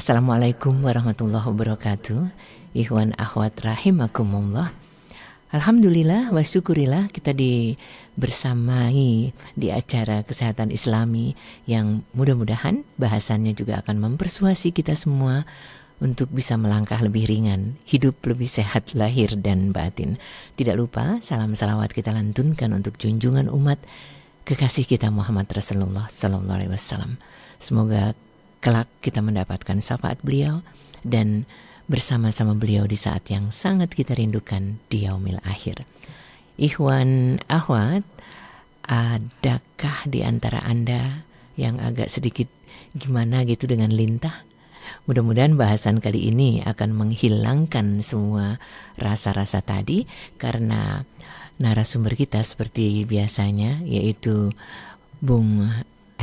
Assalamualaikum warahmatullahi wabarakatuh. Ikhwan akhwat rahimakumullah. Alhamdulillah wa syukurillah kita bersamai di acara kesehatan islami yang mudah-mudahan bahasannya juga akan mempersuasi kita semua untuk bisa melangkah lebih ringan, hidup lebih sehat lahir dan batin. Tidak lupa salam salawat kita lantunkan untuk junjungan umat kekasih kita Muhammad Rasulullah Sallallahu Alaihi Wasallam. Semoga kelak kita mendapatkan syafaat beliau dan bersama-sama beliau di saat yang sangat kita rindukan di yaumil akhir. Ikhwan akhwat, adakah di antara Anda yang agak sedikit gimana gitu dengan lintah? Mudah-mudahan bahasan kali ini akan menghilangkan semua rasa-rasa tadi, karena narasumber kita seperti biasanya yaitu Bung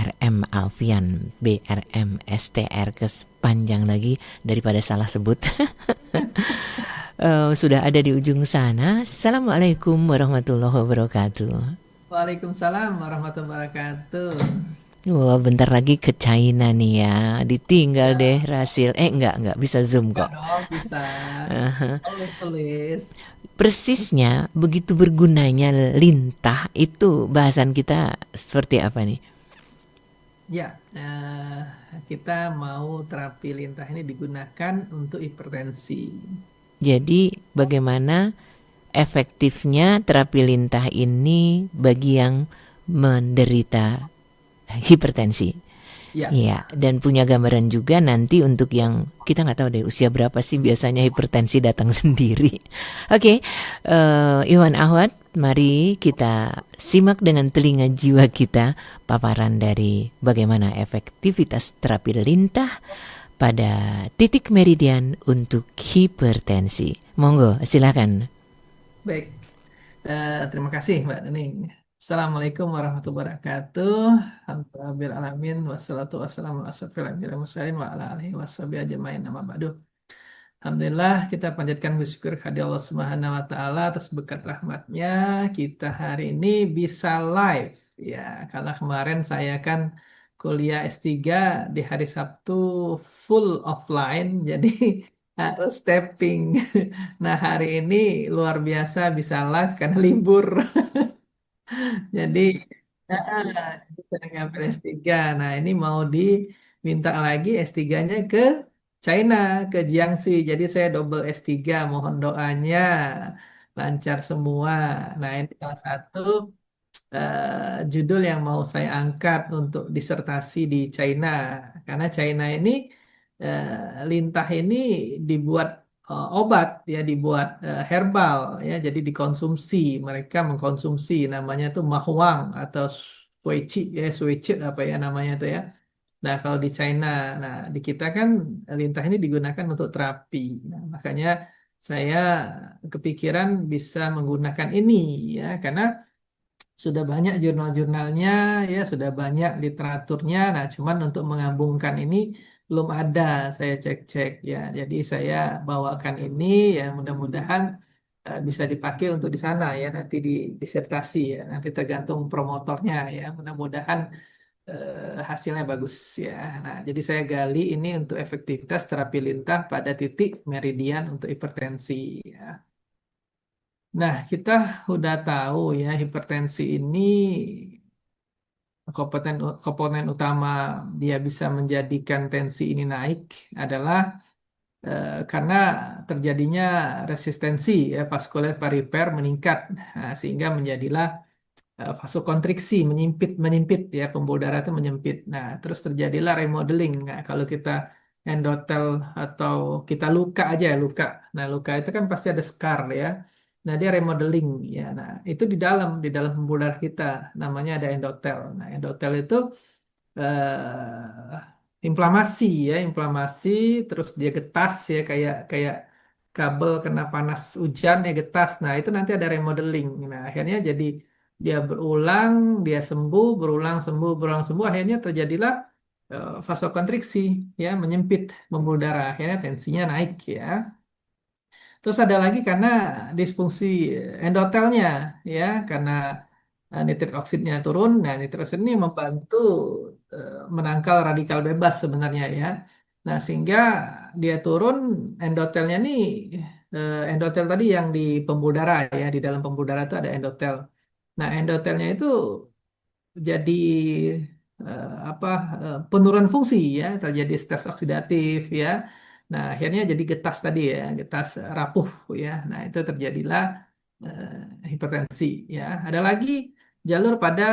RM Alfian, BRM STR, panjang lagi daripada salah sebut. Sudah ada di ujung sana. Assalamualaikum warahmatullahi wabarakatuh. Waalaikumsalam warahmatullahi wabarakatuh. Wah, bentar lagi ke China nih ya. Ditinggal deh Ya, Rasil. Enggak bisa Zoom enggak kok. dong, bisa. Tulis-tulis. Persisnya begitu bergunanya lintah itu bahasan kita seperti apa nih? Ya, kita mau terapi lintah ini digunakan untuk hipertensi. Jadi bagaimana efektifnya terapi lintah ini bagi yang menderita hipertensi? Ya, Iya, dan punya gambaran juga nanti untuk yang kita nggak tahu deh usia berapa sih biasanya hipertensi datang sendiri. Oke, Iwan Ahwat, mari kita simak dengan telinga jiwa kita paparan dari bagaimana efektivitas terapi lintah pada titik meridian untuk hipertensi. Monggo, silakan. baik. Terima kasih Mbak Nening. Assalamualaikum warahmatullahi wabarakatuh. Alhamdulillah alamin wassalatu wassalamu ala asyrofil anbiya'i wal mursalin wa ala alihi washabihi ajmain amma ba'du. Alhamdulillah kita panjatkan bersyukur kepada Allah Subhanahu wa taala atas berkat rahmatnya kita hari ini bisa live ya. Karena kemarin saya kan kuliah S3 di hari Sabtu full offline jadi harus tapping. Nah, hari ini luar biasa bisa live karena libur. Jadi kita ngambil S3. Nah, ini mau diminta lagi S3-nya ke China, ke Jiangxi. Jadi saya double S3, mohon doanya lancar semua. Nah, ini salah satu judul yang mau saya angkat untuk disertasi di China. Karena China ini lintah ini dibuat obat ya, dibuat herbal ya, jadi dikonsumsi. Mereka mengkonsumsi namanya tuh mahuang atau suici ya, suici apa ya namanya tuh ya. Nah, kalau di China, nah di kita kan lintah ini digunakan untuk terapi. Nah, makanya saya kepikiran bisa menggunakan ini ya, karena sudah banyak jurnal-jurnalnya ya, sudah banyak literaturnya. Nah, cuman untuk mengambungkan ini belum ada, saya cek-cek ya. Jadi saya bawakan ini ya, mudah-mudahan bisa dipakai untuk di sana ya, nanti di disertasi ya. Nanti tergantung promotornya ya. Mudah-mudahan hasilnya bagus ya. Nah, jadi saya gali ini untuk efektivitas terapi lintah pada titik meridian untuk hipertensi ya. Nah, kita udah tahu ya hipertensi ini komponen komponen utama dia bisa menjadikan tensi ini naik adalah karena terjadinya resistensi ya vaskuler perifer meningkat. Nah, sehingga menjadilah vasokonstriksi menyempit menyempit ya, pembuluh darah itu menyempit. Nah, terus terjadilah remodeling. Nah, kalau kita endotel atau kita luka aja ya, luka. Nah, luka itu kan pasti ada scar ya. Nah, dia remodeling ya. Nah, itu di dalam pembuluh darah kita namanya ada endotel. Nah, endotel itu inflamasi ya, inflamasi terus dia getas ya, kayak kayak kabel kena panas hujan ya getas. Nah, itu nanti ada remodeling. Nah, akhirnya jadi dia berulang, dia sembuh, berulang sembuh, akhirnya terjadilah vasokonstriksi ya, menyempit pembuluh darah, akhirnya tensinya naik ya. Terus ada lagi karena disfungsi endotelnya ya, karena nitrit oksidnya turun. Nah, nitrit oksid ini membantu menangkal radikal bebas sebenarnya ya. Nah, sehingga dia turun endotelnya nih, endotel tadi yang di pembuluh darah ya, di dalam pembuluh darah itu ada endotel. Nah, endotelnya itu jadi apa penurunan fungsi ya, terjadi stres oksidatif ya. Nah, akhirnya jadi getas tadi ya, getas rapuh ya. Nah, itu terjadilah hipertensi ya. Ada lagi jalur pada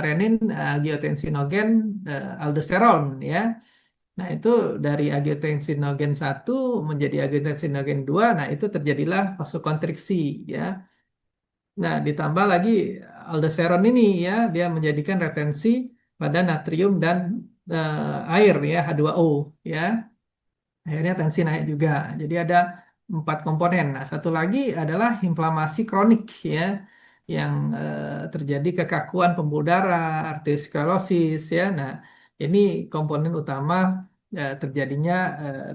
renin, angiotensinogen, aldosteron ya. Nah, itu dari angiotensinogen 1 menjadi angiotensinogen 2. Nah, itu terjadilah vasokonstriksi ya. Nah, ditambah lagi aldosteron ini ya, dia menjadikan retensi pada natrium dan air ya, H2O ya. Akhirnya tensi naik juga. Jadi ada 4 komponen. Nah, satu lagi adalah inflamasi kronik ya, yang terjadi kekakuan pembuluh darah, arteriosklerosis ya. Nah, ini komponen utama terjadinya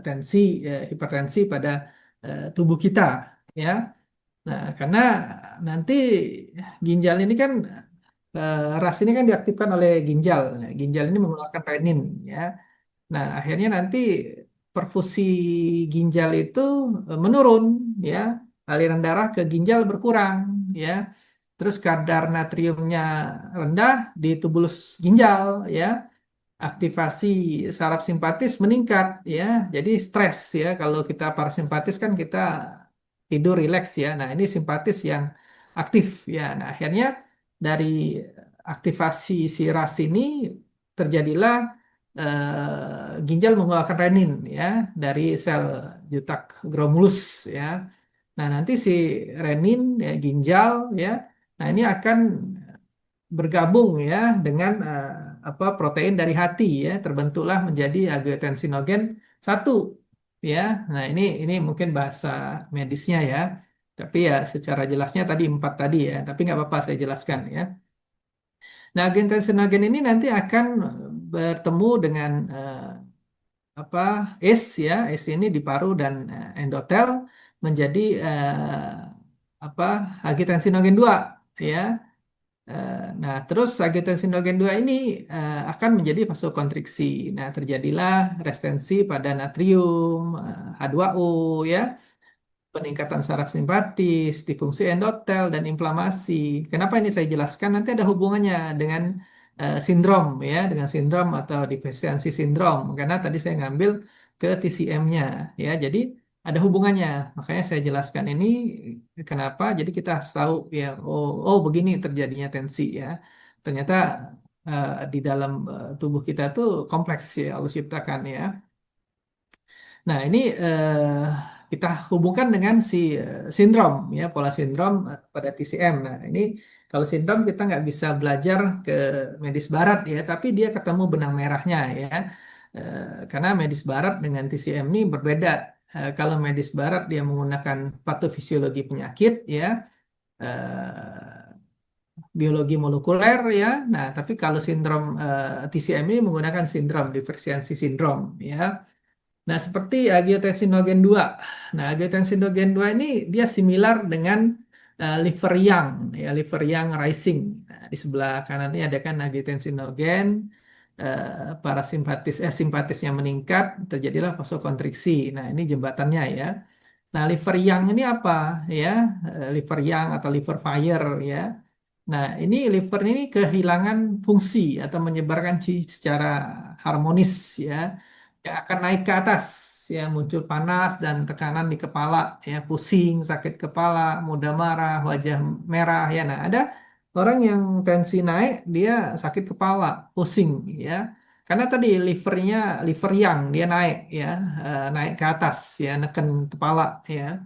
tensi, hipertensi pada tubuh kita ya. Nah, karena nanti ginjal ini kan ras ini kan diaktifkan oleh ginjal. Nah, ginjal ini mengeluarkan renin ya. Nah, akhirnya nanti perfusi ginjal itu menurun ya. Aliran darah ke ginjal berkurang ya. Terus kadar natriumnya rendah di tubulus ginjal ya. Aktivasi saraf simpatis meningkat ya. Jadi stres ya. Kalau kita parasimpatis kan kita tidur rileks ya. Nah, ini simpatis yang aktif ya. Nah, akhirnya dari aktivasi si ras ini terjadilah ginjal mengeluarkan renin ya dari sel jutak glomulus ya. Nah, nanti si renin ya, ginjal ya. Nah, ini akan bergabung ya dengan apa protein dari hati ya, terbentuklah menjadi angiotensinogen 1 ya. Nah, ini mungkin bahasa medisnya ya. Tapi ya secara jelasnya tadi 4 tadi ya, tapi nggak apa-apa saya jelaskan ya. Nah, angiotensinogen ini nanti akan bertemu dengan apa ya, ACE ini di paru dan endotel menjadi apa angiotensinogen 2 ya. Nah, terus angiotensinogen 2 ini akan menjadi vasokonstriksi. Nah, terjadilah restensi pada natrium, H2O ya, peningkatan saraf simpatis, disfungsi endotel dan inflamasi. Kenapa ini saya jelaskan? Nanti ada hubungannya dengan sindrom ya, dengan sindrom atau defisiensi sindrom. Karena tadi saya ngambil ke TCM-nya ya. Jadi ada hubungannya. Makanya saya jelaskan ini kenapa. Jadi kita harus tahu ya, oh begini terjadinya tensi ya. Ternyata di dalam tubuh kita tuh kompleks ya Allah ciptakan ya. Nah, ini kita hubungkan dengan si sindrom, ya, pola sindrom pada TCM. Nah, ini kalau sindrom kita nggak bisa belajar ke medis barat ya, tapi dia ketemu benang merahnya ya. Karena medis barat dengan TCM ini berbeda. Kalau medis barat dia menggunakan patofisiologi penyakit ya, biologi molekuler ya. Nah, tapi kalau sindrom TCM ini menggunakan sindrom, diferensiasi sindrom ya. Nah, seperti angiotensinogen 2. Nah, angiotensinogen 2 ini dia similar dengan liver young, ya, liver young rising. Nah, di sebelah kanan ini ada kan angiotensinogen, parasimpatis, simpatisnya meningkat, terjadilah vasokonstriksi. Nah, ini jembatannya ya. Nah, liver young ini apa? Ya, liver young atau liver fire ya. Nah, ini liver ini kehilangan fungsi atau menyebarkan chi secara harmonis ya, yang akan naik ke atas ya, muncul panas dan tekanan di kepala ya, pusing, sakit kepala, mudah marah, wajah merah ya. Nah, ada orang yang tensi naik dia sakit kepala, pusing ya. Karena tadi livernya liver yang dia naik ya, naik ke atas ya, neken kepala ya.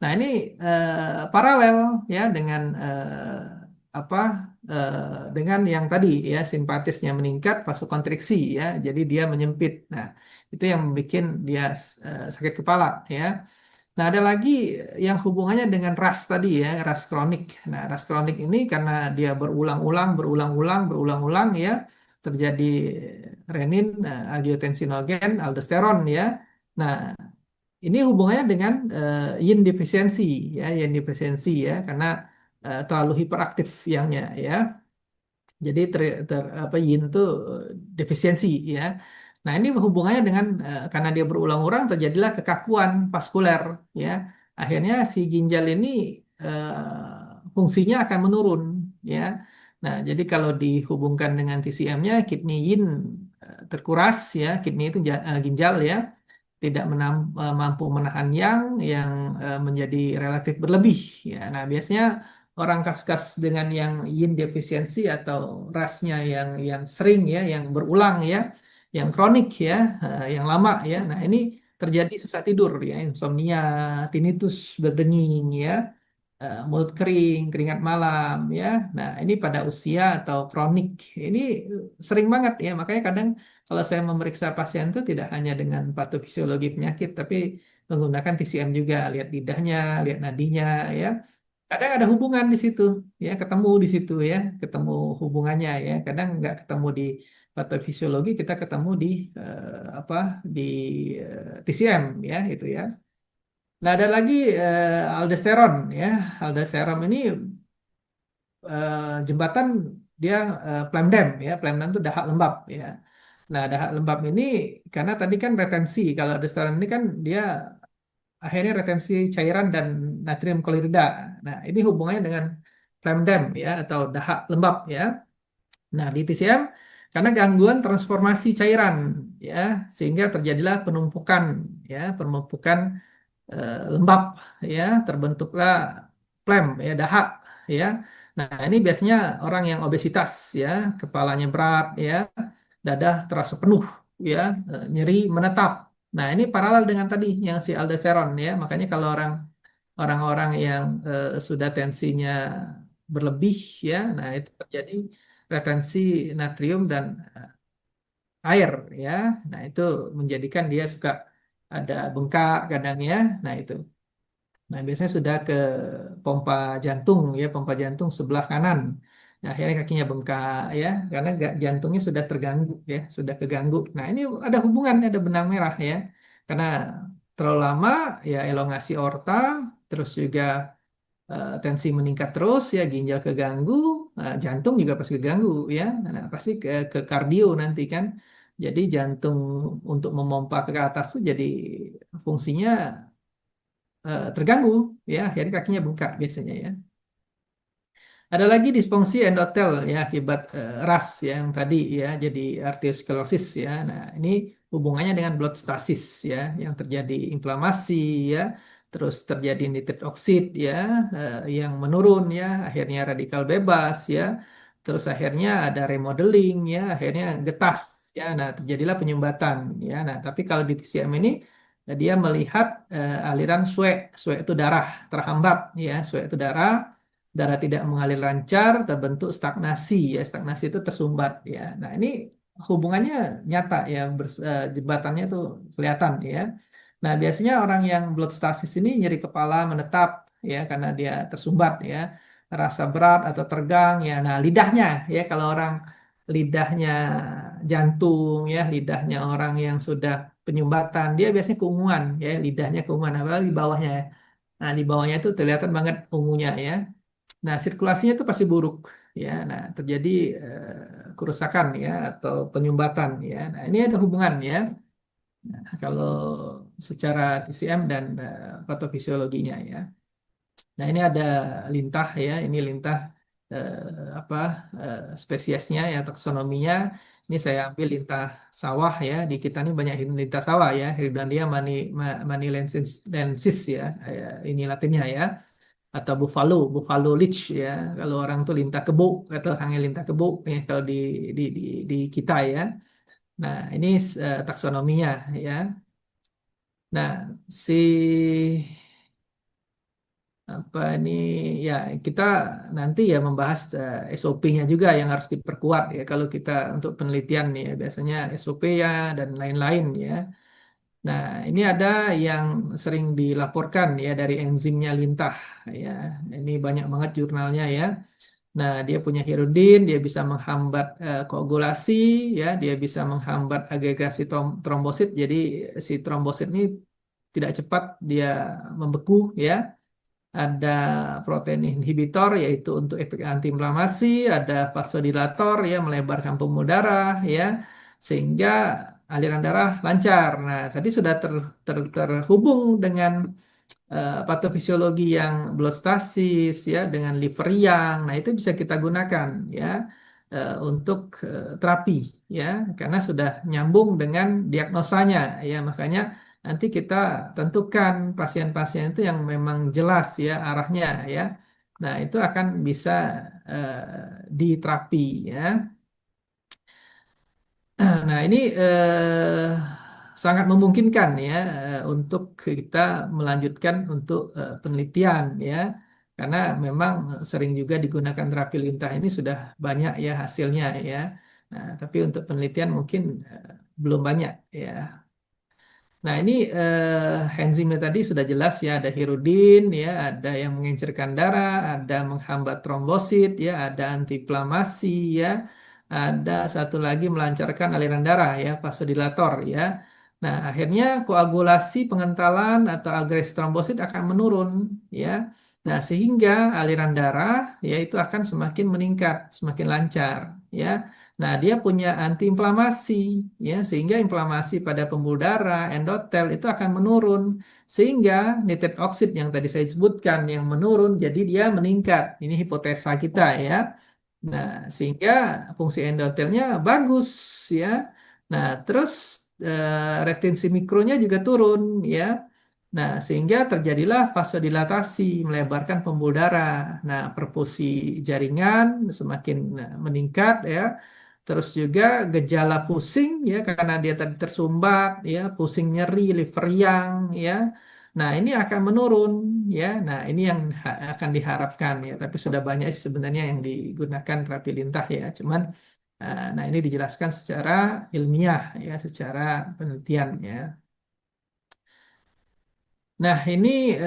Nah, ini paralel ya dengan apa dengan yang tadi ya, simpatisnya meningkat, vasokonstriksi ya, jadi dia menyempit. Nah, itu yang bikin dia sakit kepala ya. Nah, ada lagi yang hubungannya dengan ras tadi ya, ras kronik. Nah, ras kronik ini karena dia berulang-ulang ya, terjadi renin, angiotensinogen, aldosteron ya. Nah, ini hubungannya dengan yin defisiensi ya, yin defisiensi ya, karena terlalu hiperaktif yangnya ya. Jadi apa yin itu defisiensi ya. Nah, ini hubungannya dengan karena dia berulang-ulang terjadilah kekakuan vaskuler ya. Akhirnya si ginjal ini fungsinya akan menurun ya. Nah, jadi kalau dihubungkan dengan TCM-nya kidney yin terkuras ya, kidney itu ginjal ya, tidak mampu menahan yang menjadi relatif berlebih ya. Nah, biasanya orang kasus-kasus dengan yang yin defisiensi atau rasnya yang sering ya, yang berulang ya, yang kronik ya, yang lama ya. Nah, ini terjadi susah tidur ya, insomnia, tinnitus, berdenging ya, mulut kering, keringat malam ya. Nah, ini pada usia atau kronik. Ini sering banget ya. Makanya kadang kalau saya memeriksa pasien itu tidak hanya dengan patofisiologi penyakit, tapi menggunakan TCM juga, lihat lidahnya, lihat nadinya ya. Kadang ada hubungan di situ ya, ketemu di situ ya, ketemu hubungannya ya. Kadang nggak ketemu di patofisiologi, kita ketemu di apa di TCM ya itu ya. Nah, ada lagi aldosteron ya. Aldosteron ini jembatan dia plemdem ya. Plemdem itu dahak lembab ya. Nah, dahak lembab ini karena tadi kan retensi. Kalau aldosteron ini kan dia akhirnya retensi cairan dan natrium klorida. Nah, ini hubungannya dengan plemdem ya atau dahak lembab ya. Nah, di TCM karena gangguan transformasi cairan ya sehingga terjadilah penumpukan ya, penumpukan lembab ya, terbentuklah phlegm ya, dahak ya. Nah, ini biasanya orang yang obesitas ya, kepalanya berat ya, dada terasa penuh ya, nyeri menetap. Nah, ini paralel dengan tadi yang si aldosteron ya. Makanya kalau orang-orang yang sudah tensinya berlebih ya, nah itu terjadi retensi natrium dan air ya. Nah, itu menjadikan dia suka ada bengkak kadang ya. Nah, itu. Nah, biasanya sudah ke pompa jantung ya, pompa jantung sebelah kanan. Nah, akhirnya kakinya bengkak ya, karena jantungnya sudah terganggu ya, sudah keganggu. Nah, ini ada hubungan, ada benang merah ya. Karena terlalu lama ya elongasi aorta, terus juga tensi meningkat terus ya, ginjal keganggu, jantung juga pasti keganggu ya. Nah, pasti ke kardio nanti kan. Jadi jantung untuk memompa ke atas tuh jadi fungsinya terganggu ya akhirnya kakinya bengkak biasanya ya. Ada lagi disfungsi endotel ya akibat ras ya, yang tadi ya jadi arteriosklerosis ya. Nah, ini hubungannya dengan blood stasis ya yang terjadi inflamasi ya, terus terjadi nitrit oksid ya yang menurun ya, akhirnya radikal bebas ya. Terus akhirnya ada remodeling ya, akhirnya getas ya. Nah, terjadilah penyumbatan ya. Nah, tapi kalau di TCM ini dia melihat aliran swek, swek itu darah terhambat ya, swek itu darah tidak mengalir lancar, terbentuk stagnasi ya, stagnasi itu tersumbat ya. Nah, ini hubungannya nyata ya, jembatannya tuh kelihatan ya. Nah, biasanya orang yang blood stasis ini nyeri kepala menetap ya karena dia tersumbat ya, rasa berat atau tegang ya. Nah, lidahnya ya, kalau orang lidahnya jantung ya, lidahnya orang yang sudah penyumbatan, dia biasanya keunguan ya, lidahnya keunguan apalagi di bawahnya ya. Nah, di bawahnya itu kelihatan banget ungunya ya. Nah, sirkulasinya itu pasti buruk ya. Nah, terjadi kerusakan ya atau penyumbatan ya. Nah, ini ada hubungan ya. Nah, kalau secara TCM dan patofisiologinya ya. Nah, ini ada lintah ya. Ini lintah apa spesiesnya ya, taksonominya. Ini saya ambil lintah sawah ya. Di kita ini banyak lintah sawah ya. Hiberndia manilensis ya. Ini latinnya ya, atau buffalo leach ya. Kalau orang tuh lintah kebo atau orangnya lintah kebo ya kalau di kita ya. Nah, ini taksonominya ya. Nah, si apa ini ya, kita nanti ya membahas SOP-nya juga yang harus diperkuat ya kalau kita untuk penelitian ya, biasanya SOP ya dan lain-lain ya. Nah, ini ada yang sering dilaporkan ya dari enzimnya lintah ya. Ini banyak banget jurnalnya ya. Nah, dia punya hirudin, dia bisa menghambat koagulasi ya, dia bisa menghambat agregasi trombosit. Jadi si trombosit ini tidak cepat dia membeku ya. Ada protein inhibitor yaitu untuk efek antiinflamasi, ada vasodilator ya melebarkan pembuluh darah ya, sehingga aliran darah lancar. Nah, tadi sudah terhubung dengan patofisiologi yang blostasis ya dengan liver yang. Nah, itu bisa kita gunakan ya untuk terapi ya karena sudah nyambung dengan diagnosanya ya. Makanya nanti kita tentukan pasien-pasien itu yang memang jelas ya arahnya ya. Nah, itu akan bisa diterapi ya. Nah, ini sangat memungkinkan ya untuk kita melanjutkan untuk penelitian ya. Karena memang sering juga digunakan terapi lintah ini sudah banyak ya hasilnya ya. Nah, tapi untuk penelitian mungkin belum banyak ya. Nah, ini enzimnya tadi sudah jelas ya, ada hirudin ya, ada yang mengencerkan darah, ada menghambat trombosit ya, ada antiinflamasi ya, ada satu lagi melancarkan aliran darah ya, vasodilator ya. Nah, akhirnya koagulasi pengentalan atau agresi trombosit akan menurun ya. Nah, sehingga aliran darah ya itu akan semakin meningkat, semakin lancar ya. Nah, dia punya antiinflamasi ya, sehingga inflamasi pada pembuluh darah, endotel itu akan menurun. Sehingga nitrat oksid yang tadi saya sebutkan yang menurun, jadi dia meningkat. Ini hipotesa kita ya. Nah, sehingga fungsi endotelnya bagus ya. Nah, terus retensi mikronya juga turun ya. Nah, sehingga terjadilah vasodilatasi, melebarkan pembuluh darah. Nah, perfusi jaringan semakin meningkat ya. Terus juga gejala pusing ya karena dia tadi tersumbat ya, pusing nyeri, liver yang ya. Nah, ini akan menurun ya. Nah, ini yang akan diharapkan ya. Tapi sudah banyak sih sebenarnya yang digunakan terapi lintah ya. Cuman nah ini dijelaskan secara ilmiah ya, secara penelitian ya. Nah, ini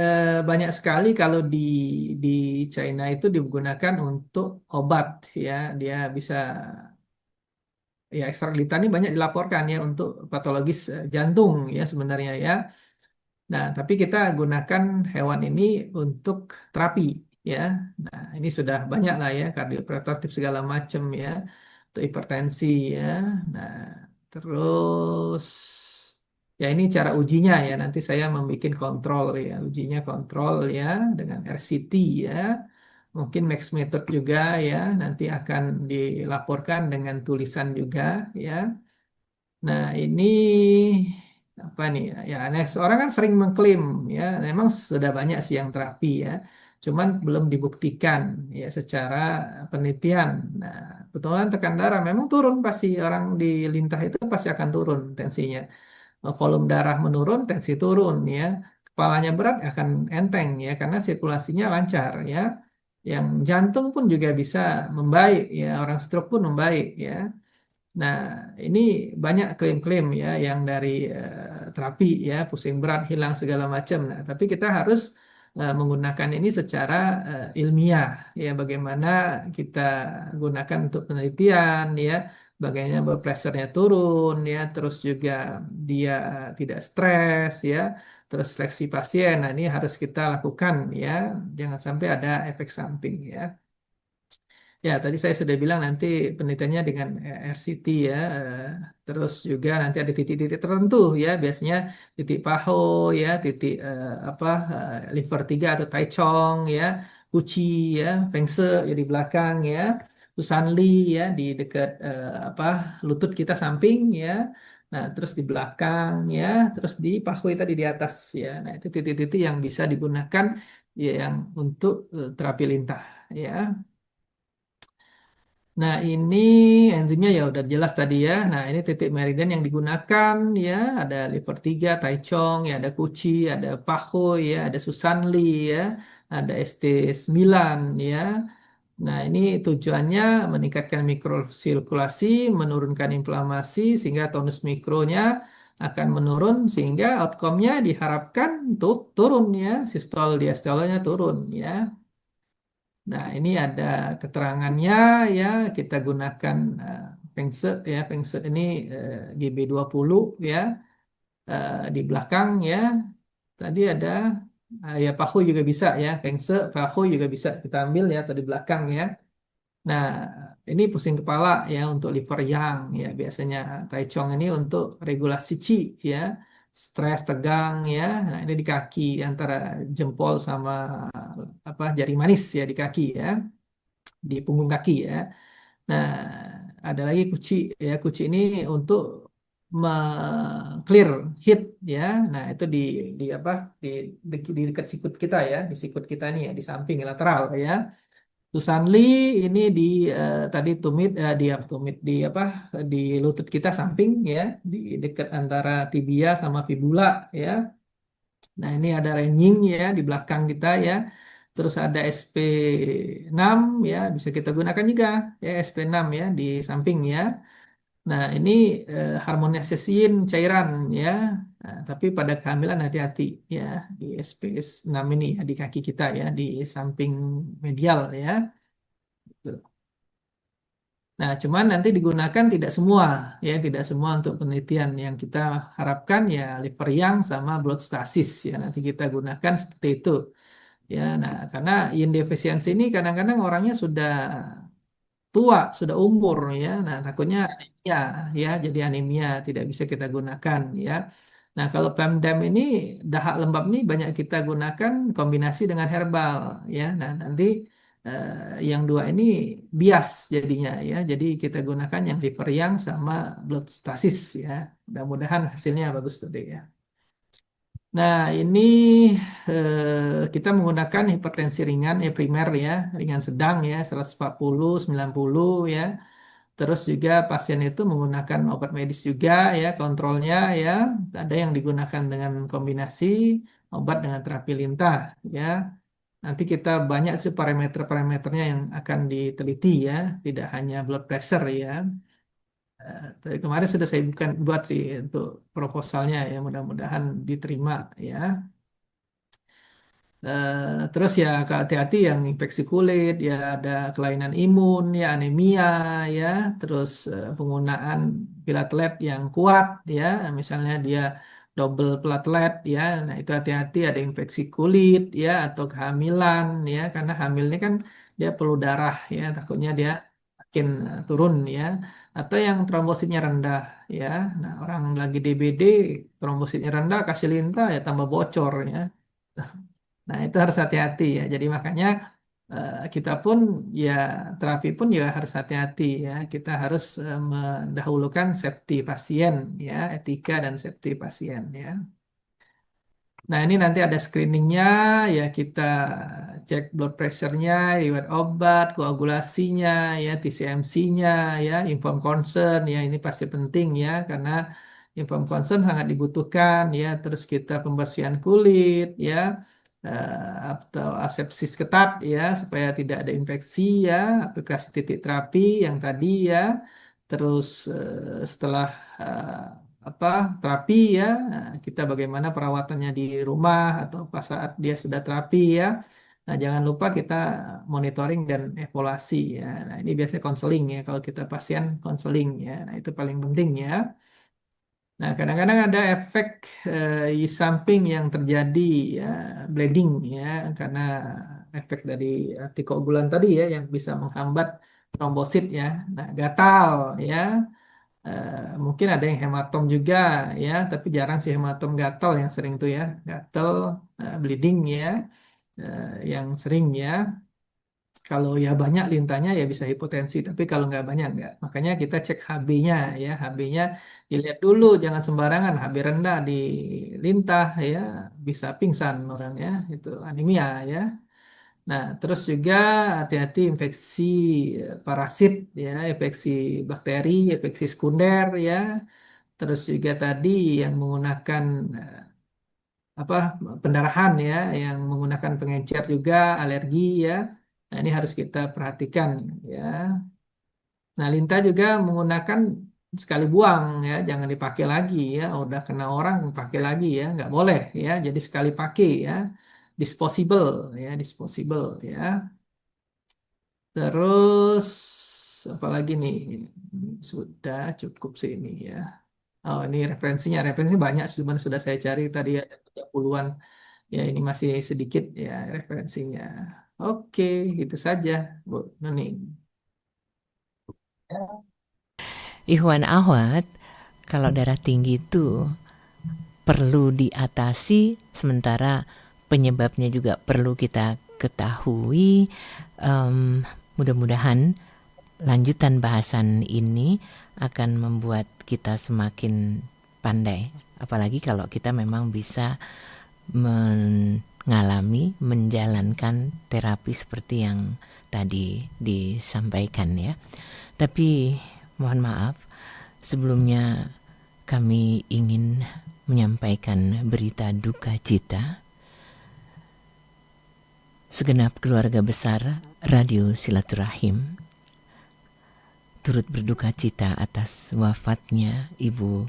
banyak sekali kalau di China itu digunakan untuk obat ya. Dia bisa ya ekstrak lintah ini banyak dilaporkan ya untuk patologis jantung ya sebenarnya ya. Nah, tapi kita gunakan hewan ini untuk terapi ya. Nah, ini sudah banyak lah ya kardioprotoktif segala macam ya untuk hipertensi ya. Nah, terus ya ini cara ujinya ya. Nanti saya membuat kontrol ya, ujinya kontrol ya dengan RCT ya. Mungkin Max Method juga ya. Nanti akan dilaporkan dengan tulisan juga ya. Nah, ini apa nih ya? Ya, next orang kan sering mengklaim ya, memang sudah banyak sih yang terapi ya, cuman belum dibuktikan ya secara penelitian. Nah, kebetulan tekan darah memang turun pasti orang di lintah itu pasti akan turun tensinya. Volume darah menurun, tensi turun ya. Kepalanya berat akan enteng ya karena sirkulasinya lancar ya. Yang jantung pun juga bisa membaik ya, orang stroke pun membaik ya. Nah, ini banyak klaim-klaim ya yang dari terapi ya, pusing berat, hilang segala macam. Nah, tapi kita harus menggunakan ini secara ilmiah ya, bagaimana kita gunakan untuk penelitian ya, bagaimana blood pressure-nya turun ya, terus juga dia tidak stres ya, terus seleksi pasien. Nah, ini harus kita lakukan ya, jangan sampai ada efek samping ya. Ya, tadi saya sudah bilang nanti penelitiannya dengan RCT ya, terus juga nanti ada titik-titik tertentu ya, biasanya titik paho ya, titik apa liver 3 atau Taichung ya, Gucci ya, Fengse ya di belakang ya, Susanli ya di dekat apa lutut kita samping ya, nah terus di belakang ya, terus di paho tadi di atas ya, nah itu titik-titik yang bisa digunakan ya, yang untuk terapi lintah ya. Nah, ini enzimnya ya udah jelas tadi ya. Nah, ini titik meridian yang digunakan ya. Ada liver 3, Taichung, ya ada Kuchi, ada Pahoy, ya ada Susanli ya. Ada ST9 ya. Nah, ini tujuannya meningkatkan mikrosirkulasi, menurunkan inflamasi sehingga tonus mikronya akan menurun sehingga outcome-nya diharapkan untuk turun ya. Sistol diastolanya turun ya. Nah, ini ada keterangannya ya, kita gunakan Pengse ya, Pengse ini GB20 ya, di belakang ya. Tadi ada ya Pahu juga bisa ya, Pengse, Pahu juga bisa kita ambil ya atau di belakang ya. Nah, ini pusing kepala ya untuk liver yang ya biasanya. Taichung ini untuk regulasi qi ya, stres, tegang ya. Nah, ini di kaki antara jempol sama jari manis ya di kaki ya, di punggung kaki ya. Nah, ada lagi kuci ya. Kuci ini untuk clear heat ya. Nah, itu di apa? Di dekat sikut kita ya, di sikut kita nih ya, di samping lateral ya. Susanli ini di tadi tumit di apa? Di lutut kita samping ya, di dekat antara tibia sama fibula ya. Nah, ini ada renying ya di belakang kita ya. Terus ada SP6 ya, bisa kita gunakan juga ya SP6 ya di samping ya. Nah, ini harmonisasiin cairan ya. Nah, tapi pada kehamilan hati-hati ya di SP6 ini ya di kaki kita ya di samping medial ya. Gitu. Nah, cuman nanti digunakan tidak semua ya, tidak semua untuk penelitian yang kita harapkan ya liver yang sama blood stasis ya nanti kita gunakan seperti itu. Ya, nah karena ion defisiensi ini kadang-kadang orangnya sudah tua, sudah umur ya. Nah, takutnya anemia ya, jadi anemia tidak bisa kita gunakan ya. Nah, kalau Pemdam ini dahak lembab ini banyak kita gunakan kombinasi dengan herbal ya. Nah, nanti yang dua ini bias jadinya ya. Jadi kita gunakan yang liver yang sama blood stasis ya. Mudah-mudahan hasilnya bagus tadi ya. Nah, ini kita menggunakan hipertensi ringan ya primer ya, ringan sedang ya 140 90 ya. Terus juga pasien itu menggunakan obat medis juga ya, kontrolnya ya. Ada yang digunakan dengan kombinasi obat dengan terapi lintah ya. Nanti kita banyak sih parameter-parameternya yang akan diteliti ya, tidak hanya blood pressure ya. Tapi kemarin sudah saya buat sih untuk proposalnya ya, mudah-mudahan diterima ya. Terus ya hati-hati yang infeksi kulit, ya ada kelainan imun, ya anemia, ya terus penggunaan platelet yang kuat, ya misalnya dia double platelet, ya, nah itu hati-hati ada infeksi kulit, ya atau kehamilan, ya karena hamil ini kan dia perlu darah, ya takutnya dia makin turun, ya atau yang trombositnya rendah, ya, nah orang lagi DBD trombositnya rendah kasih lintah ya tambah bocor, ya. Nah, itu harus hati-hati ya. Jadi makanya kita pun ya terapi pun juga harus hati-hati ya. Kita harus mendahulukan safety pasien ya, etika dan safety pasien ya. Nah, ini nanti ada screeningnya ya kita cek blood pressure-nya, riwayat obat, koagulasinya ya, TCMC-nya ya, inform consent ya ini pasti penting ya karena inform consent sangat dibutuhkan ya. Terus kita pembersihan kulit ya atau asepsis ketat ya supaya tidak ada infeksi ya, aplikasi titik terapi yang tadi ya. Terus setelah apa terapi ya, nah, kita bagaimana perawatannya di rumah atau pas saat dia sudah terapi ya. Nah, jangan lupa kita monitoring dan evaluasi ya. Nah, ini biasanya konseling ya kalau kita pasien konseling ya. Nah, itu paling penting ya. Nah, kadang-kadang ada efek samping yang terjadi ya, bleeding ya, karena efek dari antikoagulan tadi ya, yang bisa menghambat trombosit ya. Nah, gatal ya, mungkin ada yang hematom juga ya, tapi jarang sih hematom gatal yang sering tuh ya, gatal, bleeding ya, yang sering ya. Kalau ya banyak lintahnya ya bisa hipotensi, tapi kalau nggak banyak nggak. Makanya kita cek HB-nya ya, HB-nya dilihat dulu, jangan sembarangan. HB rendah di lintah ya, bisa pingsan orang ya, itu anemia ya. Nah, terus juga hati-hati infeksi parasit ya, infeksi bakteri, infeksi sekunder ya. Terus juga tadi yang menggunakan apa pendarahan ya, yang menggunakan pengencer juga alergi ya. Nah, ini harus kita perhatikan ya. Nah, lintah juga menggunakan sekali buang ya, jangan dipakai lagi ya. Udah kena orang pakai lagi ya, nggak boleh ya. Jadi sekali pakai ya, disposable ya, disposable ya. Terus apa lagi nih? Sudah cukup sih ini ya. Oh, ini referensinya. Referensinya banyak sih, cuman sudah saya cari tadi ada 30-an. Ya, ini masih sedikit ya referensinya. Oke, itu saja, Bu Nuning. Ikhwan Ahwat, kalau darah tinggi itu perlu diatasi, sementara penyebabnya juga perlu kita ketahui. Mudah-mudahan lanjutan bahasan ini akan membuat kita semakin pandai, apalagi kalau kita memang bisa menjalankan terapi seperti yang tadi disampaikan ya. Tapi mohon maaf, sebelumnya kami ingin menyampaikan berita duka cita. Segenap keluarga besar Radio Silaturahim turut berduka cita atas wafatnya Ibu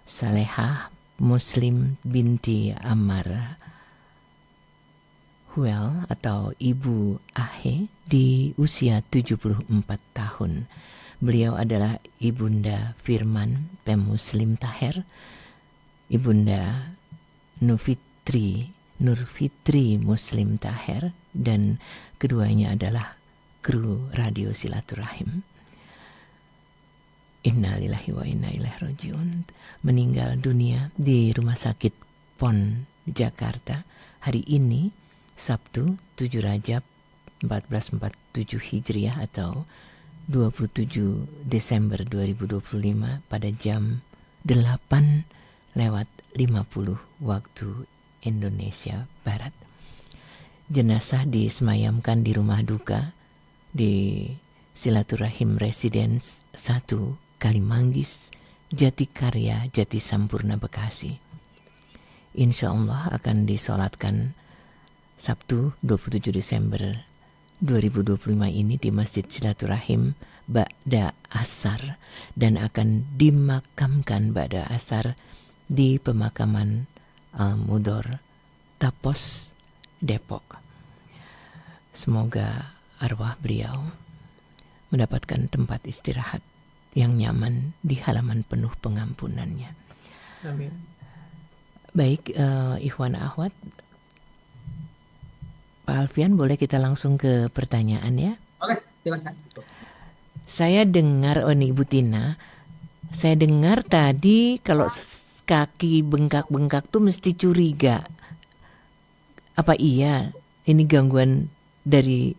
Salehah Muslim binti Ammar Huel atau Ibu Ahe di usia 74 tahun. Beliau adalah Ibunda Firman Pem Muslim Taher, Ibunda Nurfitri Muslim Taher, dan keduanya adalah kru Radio Silaturahim. Innalillahi wa inna ilaihi rajiun. Meninggal dunia di Rumah Sakit PON Jakarta hari ini, Sabtu 7 Rajab 1447 Hijriah atau 27 Desember 2025 pada jam 8:50 waktu Indonesia Barat. Jenazah disemayamkan di rumah duka di Silaturahim Residence 1 Kalimanggis, Jatikarya, Jatisampurna, Bekasi. Insya Allah akan disolatkan Sabtu 27 Desember 2025 ini di Masjid Silaturahim ba'da asar dan akan dimakamkan ba'da asar di pemakaman Al-Mudor, Tapos, Depok. Semoga arwah beliau mendapatkan tempat istirahat yang nyaman di halaman penuh pengampunannya. Amin. Baik, Ikhwan Ahwat, Pak Alfian, boleh kita langsung ke pertanyaan ya? Boleh, silakan. Saya dengar, ini Ibu Tina, saya dengar tadi kalau kaki bengkak-bengkak tuh mesti curiga. Apa iya ini gangguan dari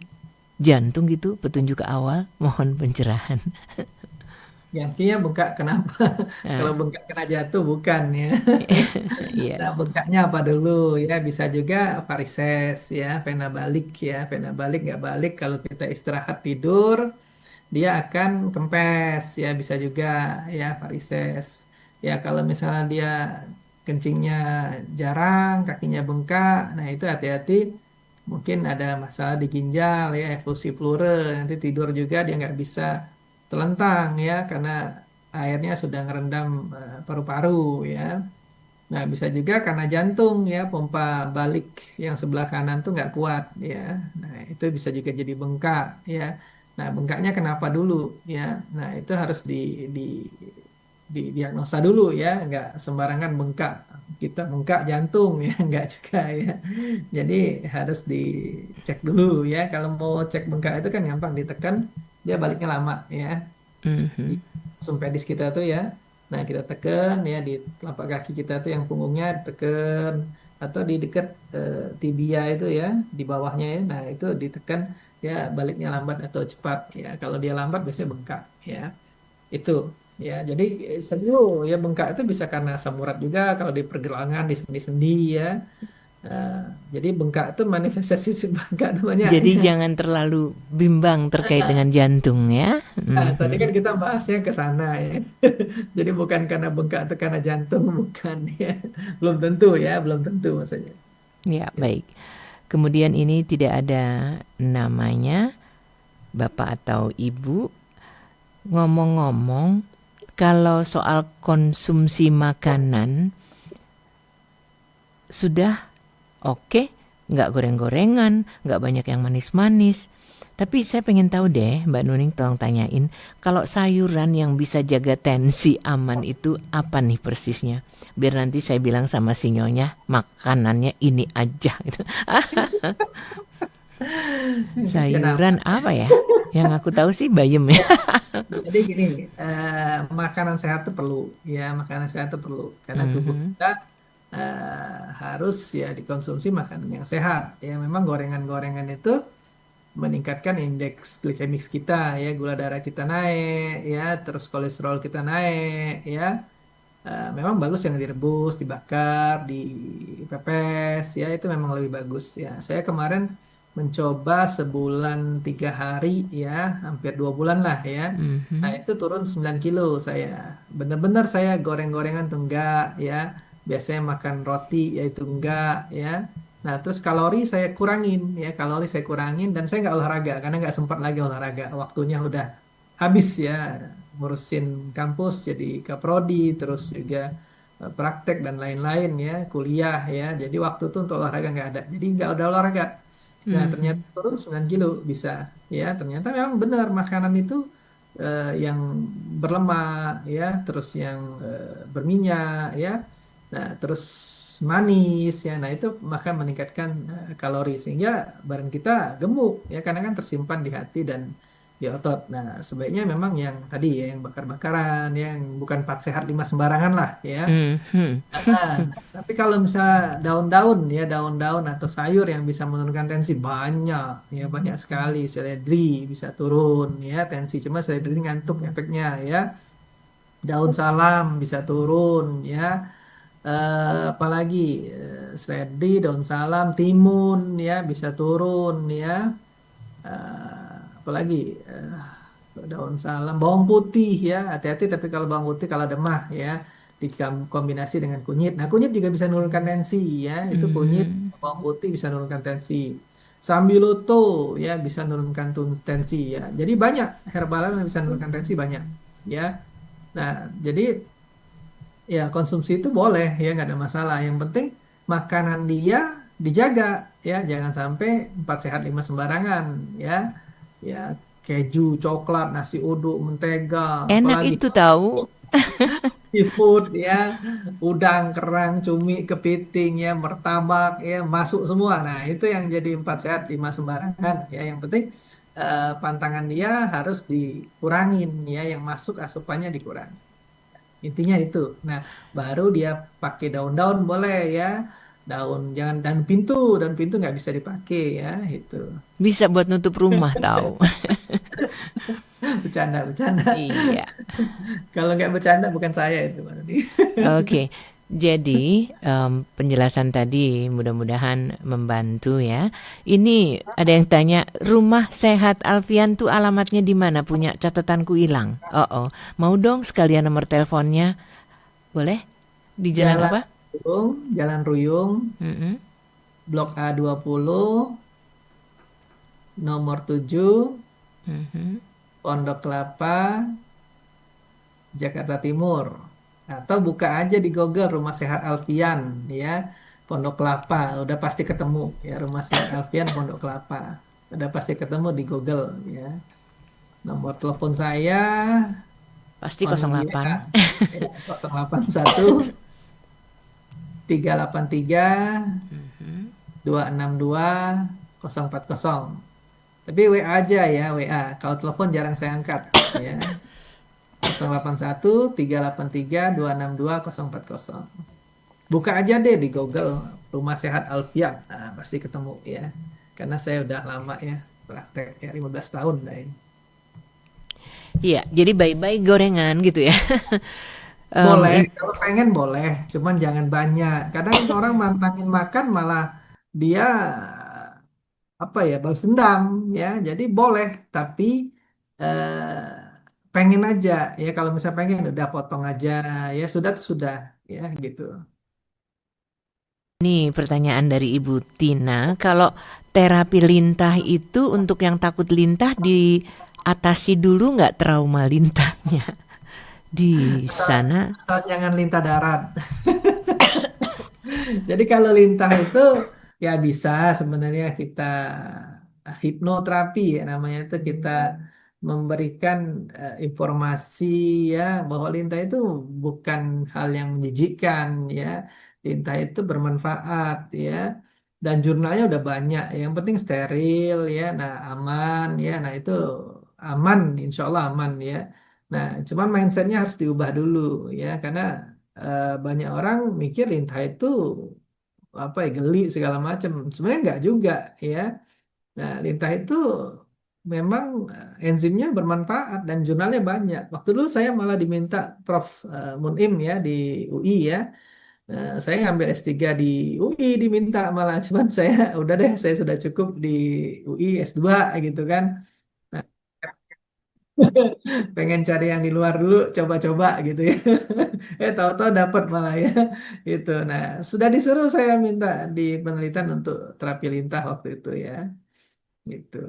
jantung gitu? Petunjuk awal, mohon pencerahan. Gantinya bengkak kenapa? Kalau bengkak kena jatuh bukan ya. Iya. Nah, bengkaknya apa dulu ya? Bisa juga varises ya, vena balik ya. Vena balik nggak balik kalau kita istirahat tidur, dia akan kempes ya. Bisa juga ya varises. Ya kalau misalnya dia kencingnya jarang, kakinya bengkak, nah itu hati-hati. Mungkin ada masalah di ginjal ya, efusi pleura. Nanti tidur juga dia nggak bisa telentang ya, karena airnya sudah ngerendam paru-paru ya. Nah, bisa juga karena jantung ya, pompa balik yang sebelah kanan tuh nggak kuat ya. Nah, itu bisa juga jadi bengkak ya. Nah, bengkaknya kenapa dulu ya? Nah, itu harus di diagnosa dulu ya, nggak sembarangan bengkak. Kita bengkak jantung ya, nggak juga ya. Jadi harus dicek dulu ya. Kalau mau cek bengkak itu kan gampang, ditekan, dia baliknya lama ya. Di sumpedis kita tuh ya. Nah, kita tekan ya di telapak kaki kita tuh yang punggungnya ditekan, atau di dekat tibia itu ya, di bawahnya ya. Nah, itu ditekan ya, baliknya lambat atau cepat ya. Kalau dia lambat biasanya bengkak ya. Itu ya. Jadi serius ya, bengkak itu bisa karena asam urat juga kalau di pergelangan, di sendi-sendi ya. Nah, jadi bengkak itu manifestasi si bengkak itu banyak. Jadi jangan terlalu bimbang terkait dengan jantung ya. Nah, tadi kan kita bahasnya ke sana ya. Jadi bukan karena bengkak itu karena jantung, bukan ya. Belum tentu ya, belum tentu maksudnya. Ya, baik. Kemudian ini tidak ada namanya, Bapak atau Ibu. Ngomong-ngomong, kalau soal konsumsi makanan, sudah oke, nggak goreng-gorengan, nggak banyak yang manis-manis. Tapi saya pengen tahu deh, Mbak Nuning, tolong tanyain, kalau sayuran yang bisa jaga tensi aman itu apa nih persisnya? Biar nanti saya bilang sama si Nyonya, makanannya ini aja gitu. Kasihan Sayuran amat. apa ya? Yang aku tahu sih bayam ya. Jadi gini, makanan sehat itu perlu, ya makanan sehat itu perlu karena tubuh Mhm. kita harus ya dikonsumsi makanan yang sehat. Ya memang gorengan-gorengan itu meningkatkan indeks glikemik kita, ya gula darah kita naik, ya terus kolesterol kita naik, ya. Memang bagus yang direbus, dibakar, dipepes, ya itu memang lebih bagus ya. Saya kemarin mencoba sebulan 3 hari, ya hampir 2 bulan lah ya. Nah Mhm. itu turun 9 kilo saya. Bener-bener saya goreng-gorengan tuh enggak ya. Biasanya makan roti yaitu enggak ya. Nah terus kalori saya kurangin ya, kalori saya kurangin dan saya nggak olahraga karena nggak sempat lagi olahraga. Waktunya udah habis ya ngurusin kampus jadi kaprodi terus juga praktek dan lain-lain ya kuliah ya jadi waktu itu untuk olahraga nggak ada jadi nggak ada olahraga. Nah ternyata Mhm. turun 9 kilo bisa ya ternyata memang benar makanan itu yang berlemak ya terus yang berminyak ya nah terus manis ya nah itu maka meningkatkan kalori sehingga badan kita gemuk ya karena kan tersimpan di hati dan di otot. Nah, sebaiknya memang yang tadi ya, yang bakar-bakaran, yang bukan empat sehat lima sembarangan lah ya. Mhm. Ah, tapi kalau misalnya daun-daun ya, daun-daun atau sayur yang bisa menurunkan tensi banyak, ya banyak sekali. Seledri bisa turun ya tensi, cuma seledri ngantuk efeknya ya. Daun salam bisa turun ya. Apalagi seledri, daun salam, timun ya bisa turun ya. Apalagi daun salam, bawang putih ya, hati-hati tapi kalau bawang putih kalau demah ya dikombinasi dengan kunyit. Nah, kunyit juga bisa menurunkan tensi ya. Itu kunyit Mhm. bawang putih bisa menurunkan tensi. Sambiloto ya bisa menurunkan tensi ya. Jadi banyak herbal yang bisa menurunkan tensi banyak ya. Nah, jadi ya konsumsi itu boleh ya nggak ada masalah. Yang penting makanan dia dijaga ya, jangan sampai empat sehat lima sembarangan ya. Ya keju, coklat, nasi uduk, mentega, Enak apalagi itu tahu. seafood ya, udang, kerang, cumi, kepiting ya, martabak ya, masuk semua. Nah, itu yang jadi empat sehat lima sembarangan ya. Yang penting pantangan dia harus dikurangin ya, yang masuk asupannya dikurangi. Intinya itu. Nah, baru dia pakai daun-daun boleh ya. Jangan daun pintu nggak bisa dipakai ya, itu. Bisa buat nutup rumah tahu. Bercanda, bercanda. Iya. Kalau nggak bercanda bukan saya itu berarti. Oke. Jadi, penjelasan tadi mudah-mudahan membantu ya. Ini ada yang tanya, rumah sehat Alfian tuh alamatnya di mana? Punya catatanku hilang. Oh, oh. Mau dong sekalian nomor teleponnya. Boleh? Di jalan Jalan apa? Ruyung, Jalan Ruyung, Mm-mm. Blok A20, nomor 7, Mhm. Pondok Kelapa, Jakarta Timur. Atau buka aja di Google Rumah Sehat Alfian ya. Pondok Kelapa, udah pasti ketemu ya Rumah Sehat Alfian Pondok Kelapa. Udah pasti ketemu di Google ya. Nomor telepon saya Pasti on the 08. ya, 081 383 262 040. Tapi WA aja ya, WA. Kalau telepon jarang saya angkat ya. 081 383 262 040. Buka aja deh di Google Rumah Sehat Alfian. Nah, pasti ketemu ya. Karena saya udah lama ya praktek ya 15 tahun dah ini. Iya, jadi bye-bye gorengan gitu ya. Boleh, In- kalau pengen boleh, cuman jangan banyak. Kadang orang mantangin makan malah dia apa ya balas dendam ya jadi boleh tapi pengen aja ya kalau misalnya pengen udah potong aja ya sudah tuh sudah ya gitu. Ini pertanyaan dari Ibu Tina, kalau terapi lintah itu untuk yang takut lintah diatasi dulu nggak trauma lintahnya di asal, sana? asal jangan lintah darat. Jadi kalau lintah itu ya bisa sebenarnya kita hipnoterapi ya namanya itu kita memberikan informasi ya bahwa lintah itu bukan hal yang menjijikkan ya. Lintah itu bermanfaat ya. dan jurnalnya udah banyak. Yang penting steril ya, nah aman ya, nah itu aman, insya Allah aman ya. Nah, cuman mindsetnya harus diubah dulu ya, karena banyak orang mikir lintah itu apa ya, geli segala macam. Sebenarnya nggak juga ya. Nah, lintah itu memang enzimnya bermanfaat dan jurnalnya banyak. Waktu dulu saya malah diminta Prof. Munim ya di UI ya. Saya ngambil S3 di UI diminta malah, cuman saya udah deh, saya sudah cukup di UI S2 gitu kan. Nah, pengen cari yang di luar dulu, coba-coba gitu ya. Tahu-tahu dapat malah ya. Gitu. Nah, sudah disuruh saya minta di penelitian untuk terapi lintah waktu itu ya. Gitu.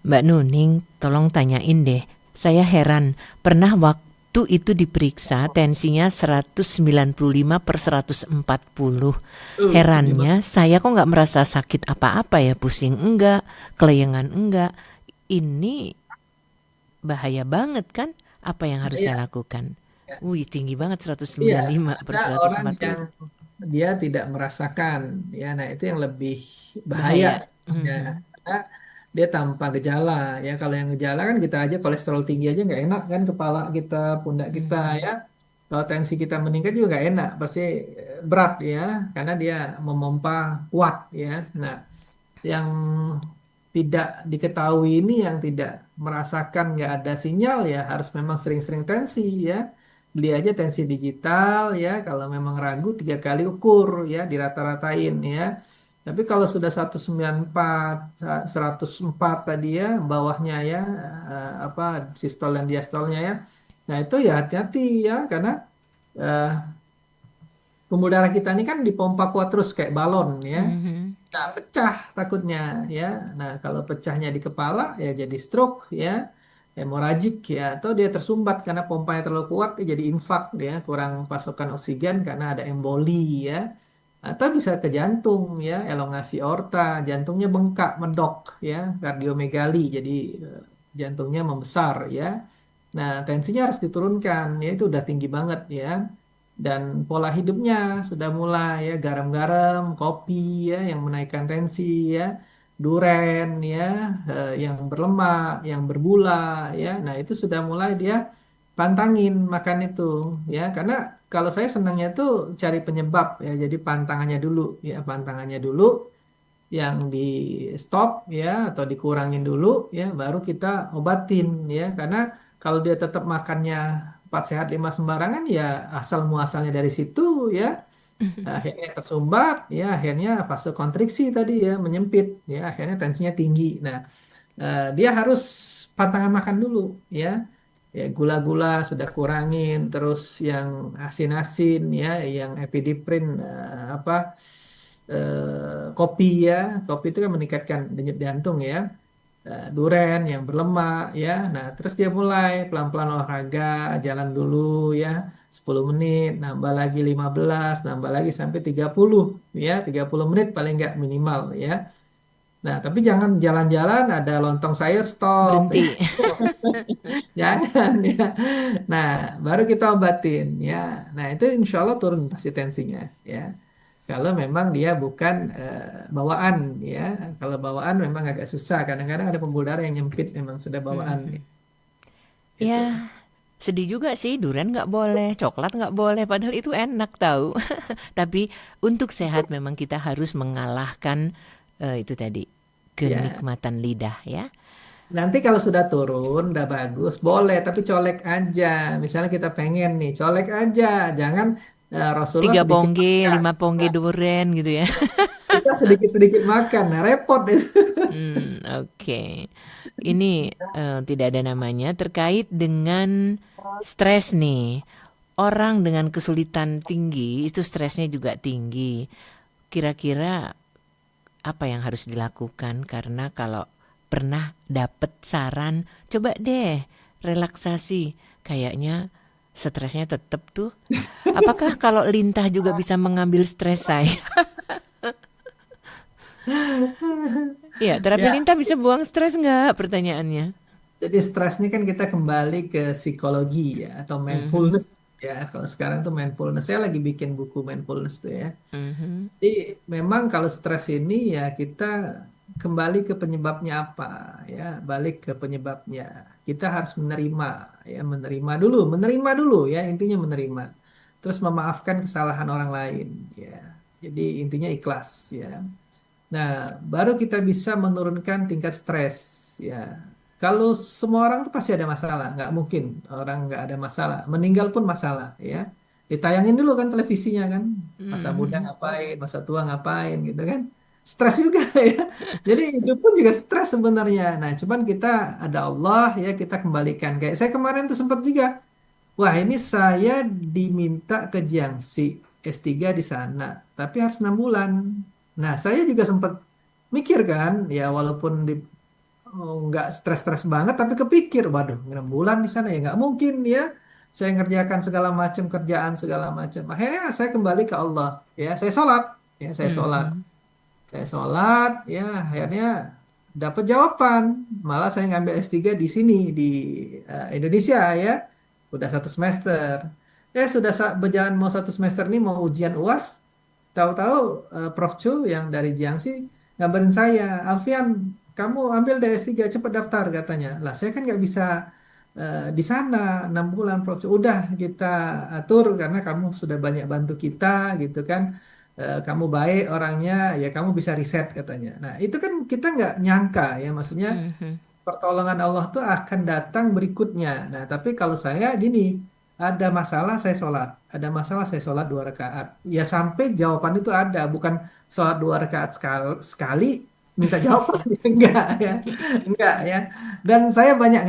Mbak Nuning, tolong tanyain deh. Saya heran, pernah waktu itu diperiksa tensinya 195 per 140. Gimana? Herannya, saya kok nggak merasa sakit apa-apa ya, pusing enggak, kelayangan enggak. Ini bahaya banget kan? Apa yang harus saya Iya. lakukan? Wih, tinggi banget Iya, 195 per ada orang 140. yang dia tidak merasakan, ya, nah itu yang lebih bahaya Bahaya. sebenarnya. Karena dia tanpa gejala, ya. Kalau yang gejala kan kita aja kolesterol tinggi aja nggak enak kan, kepala kita, pundak kita, ya. Kalau tensi kita meningkat juga nggak enak, pasti berat ya, karena dia memompa kuat, ya. Nah, yang tidak diketahui ini, yang tidak merasakan nggak ada sinyal, ya harus memang sering-sering tensi ya. Beli aja tensi digital ya, kalau memang ragu 3 kali ukur ya, dirata-ratain ya. Tapi kalau sudah 194, 104 tadi ya, bawahnya ya, apa, sistol dan diastolnya ya. Nah itu ya hati-hati ya, karena eh, pembuluh darah kita ini kan dipompa kuat terus kayak balon ya. Mhm. Nah, pecah takutnya ya. Nah, kalau pecahnya di kepala ya jadi stroke ya, hemoragik ya, atau dia tersumbat karena pompanya terlalu kuat, dia jadi infak ya, kurang pasokan oksigen karena ada emboli ya. Atau bisa ke jantung ya, elongasi aorta, jantungnya bengkak, medok ya, kardiomegali, jadi jantungnya membesar ya. Nah, tensinya harus diturunkan ya, itu udah tinggi banget ya. Dan pola hidupnya sudah mulai ya, garam-garam, kopi ya yang menaikkan tensi ya, duren ya, yang berlemak, yang bergula ya. Nah, itu sudah mulai dia pantangin makan itu ya, karena kalau saya senangnya tuh cari penyebab ya. Jadi pantangannya dulu ya, pantangannya dulu yang di stop ya, atau dikurangin dulu ya, baru kita obatin ya. Karena kalau dia tetap makannya 4 sehat 5 sembarangan ya, asal muasalnya dari situ ya, akhirnya tersumbat ya, akhirnya fase kontriksi tadi ya, menyempit ya, akhirnya tensinya tinggi. Nah, dia harus pantangan makan dulu ya. Ya, gula-gula sudah kurangin, terus yang asin-asin ya, yang epinefrin, apa, kopi ya, kopi itu kan meningkatkan denyut jantung ya. Duren yang berlemak ya. Nah, terus dia mulai pelan-pelan olahraga, jalan dulu ya, 10 menit, nambah lagi 15, nambah lagi sampai 30 ya, 30 menit paling nggak minimal ya. Nah, tapi jangan jalan-jalan ada lontong sayur stop ya. Berhenti. Jangan ya. Nah, baru kita obatin ya. Nah, itu insya Allah turun pasti tensinya ya. Kalau memang dia bukan bawaan ya. Kalau bawaan memang agak susah. Kadang-kadang ada pembuluh darah yang nyempit memang sudah bawaan gitu. Ya, sedih juga sih, durian nggak boleh, coklat nggak boleh, padahal itu enak tahu. Tapi untuk sehat memang kita harus mengalahkan itu tadi, Ya. kenikmatan lidah ya. Nanti kalau sudah turun, udah bagus, boleh. Tapi colek aja. Misalnya kita pengen nih, colek aja. Jangan Rasulullah Tiga sedikit pongge, makan. 5 pongge Nah, durian gitu ya. kita sedikit-sedikit makan. Nah, repot itu. Oke. Ini tidak ada namanya terkait dengan stres nih. Orang dengan kesulitan tinggi itu stresnya juga tinggi. Kira-kira apa yang harus dilakukan? Karena kalau pernah dapet saran, coba deh relaksasi. Kayaknya stresnya tetap tuh. Apakah kalau lintah juga bisa mengambil stres saya? Iya, terapi Ya, lintah bisa buang stres nggak? Pertanyaannya. jadi stres ini kan kita kembali ke psikologi ya, atau Mhm. mindfulness. Ya, kalau sekarang tuh mindfulness, saya lagi bikin buku mindfulness tuh ya. Mhm. Jadi memang kalau stres ini ya kita kembali ke penyebabnya apa ya, balik ke penyebabnya. Kita harus menerima ya, menerima dulu ya, intinya menerima. Terus memaafkan kesalahan orang lain ya. Jadi intinya ikhlas ya. Nah, baru kita bisa menurunkan tingkat stres ya. Kalau semua orang tuh pasti ada masalah, nggak mungkin orang nggak ada masalah. Meninggal pun masalah ya. Ditayangin dulu kan televisinya kan, masa muda Mhm. ngapain, masa tua ngapain gitu kan. Stres juga ya. Jadi hidup pun juga stres sebenarnya. Nah, cuman kita ada Allah ya, kita kembalikan. Kayak saya kemarin tuh sempat juga, wah ini saya diminta ke Jiangxi S3 di sana, tapi harus 6 bulan. Nah, saya juga sempat mikir kan, ya walaupun nggak stres-stres banget, tapi kepikir, waduh, 6 bulan di sana ya nggak mungkin ya. Saya ngerjakan segala macam kerjaan segala macam. Akhirnya saya kembali ke Allah, ya saya sholat, ya saya sholat. Mhm. Saya sholat, ya akhirnya dapat jawaban. Malah saya ngambil S3 di sini, di Indonesia ya. Udah 1 semester. Sudah berjalan mau 1 semester ini mau ujian UAS. Tahu-tahu Prof. Chu yang dari Jiangxi ngabarin saya, Alfian, kamu ambil deh S3, cepat daftar katanya. Lah saya kan nggak bisa di sana 6 bulan, Prof. Chu. Udah kita atur karena kamu sudah banyak bantu kita gitu kan. Kamu baik orangnya, ya kamu bisa riset katanya. Nah itu kan kita nggak nyangka ya, maksudnya Mhm. pertolongan Allah tuh akan datang berikutnya. Nah, tapi kalau saya gini, ada masalah saya sholat, ada masalah saya sholat 2 rakaat. Ya sampai jawaban itu ada, bukan sholat 2 rakaat sekali, sekali minta jawaban, enggak ya, enggak ya. Dan saya banyak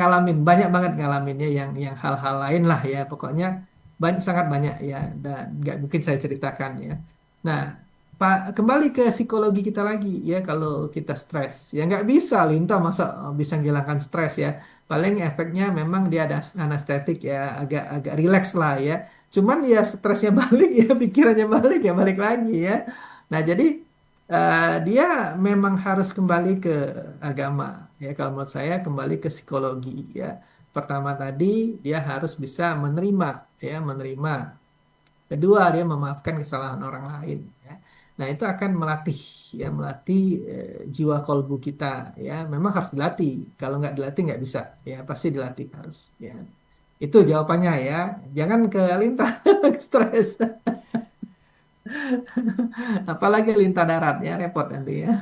banget ngalaminnya yang hal-hal lain lah ya, pokoknya banyak, sangat banyak ya, dan nggak mungkin saya ceritakan ya. Nah, Pak, kembali ke psikologi kita lagi ya, kalau kita stres ya nggak bisa lintah masa bisa menghilangkan stres ya. Paling efeknya memang dia ada anestetik ya, agak agak rileks lah ya. Cuman ya stresnya balik ya, pikirannya balik ya, balik lagi ya. Nah jadi dia memang harus kembali ke agama ya. Kalau menurut saya kembali ke psikologi ya. Pertama tadi dia harus bisa menerima ya, menerima. Kedua, dia memaafkan kesalahan orang lain. Ya. Nah, itu akan melatih ya, melatih jiwa kolbu kita ya. Memang harus dilatih. Kalau nggak dilatih nggak bisa. Ya, pasti dilatih harus. Ya, itu jawabannya ya. Jangan ke lintah stres. Apalagi lintah darat ya, repot nanti ya.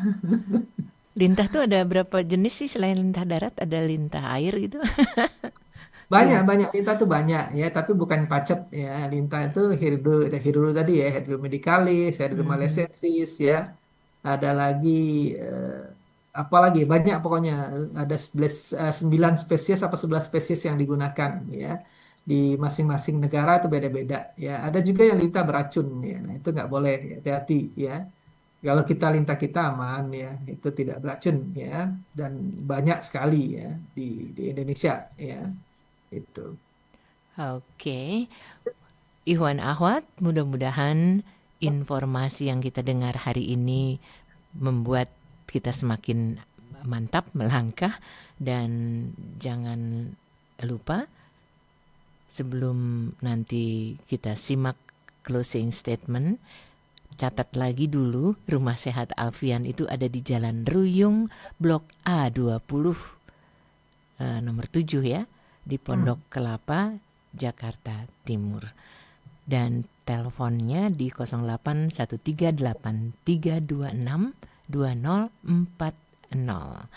Lintah tuh ada berapa jenis sih selain lintah darat? Ada lintah air gitu? Banyak, Lin banyak lintah tuh banyak ya, tapi bukan pacet ya. Lintah itu hirudo tadi ya, hydromedicalis, Mhm. hydromalacensis ya. Ada lagi eh, apa lagi banyak pokoknya, ada 9 spesies apa 11 spesies yang digunakan ya, di masing-masing negara itu beda-beda ya. Ada juga yang lintah beracun ya, nah itu nggak boleh ya, hati-hati ya. Kalau kita lintah kita aman ya, itu tidak beracun ya, dan banyak sekali ya di Indonesia ya itu. Oke. Ikhwan Ahwat, mudah-mudahan informasi yang kita dengar hari ini membuat kita semakin mantap melangkah, dan jangan lupa sebelum nanti kita simak closing statement, catat lagi dulu Rumah Sehat Alfian itu ada di Jalan Ruyung Blok A20 nomor 7 ya, di Pondok Hmm. Kelapa, Jakarta Timur. Dan teleponnya di 081383262040.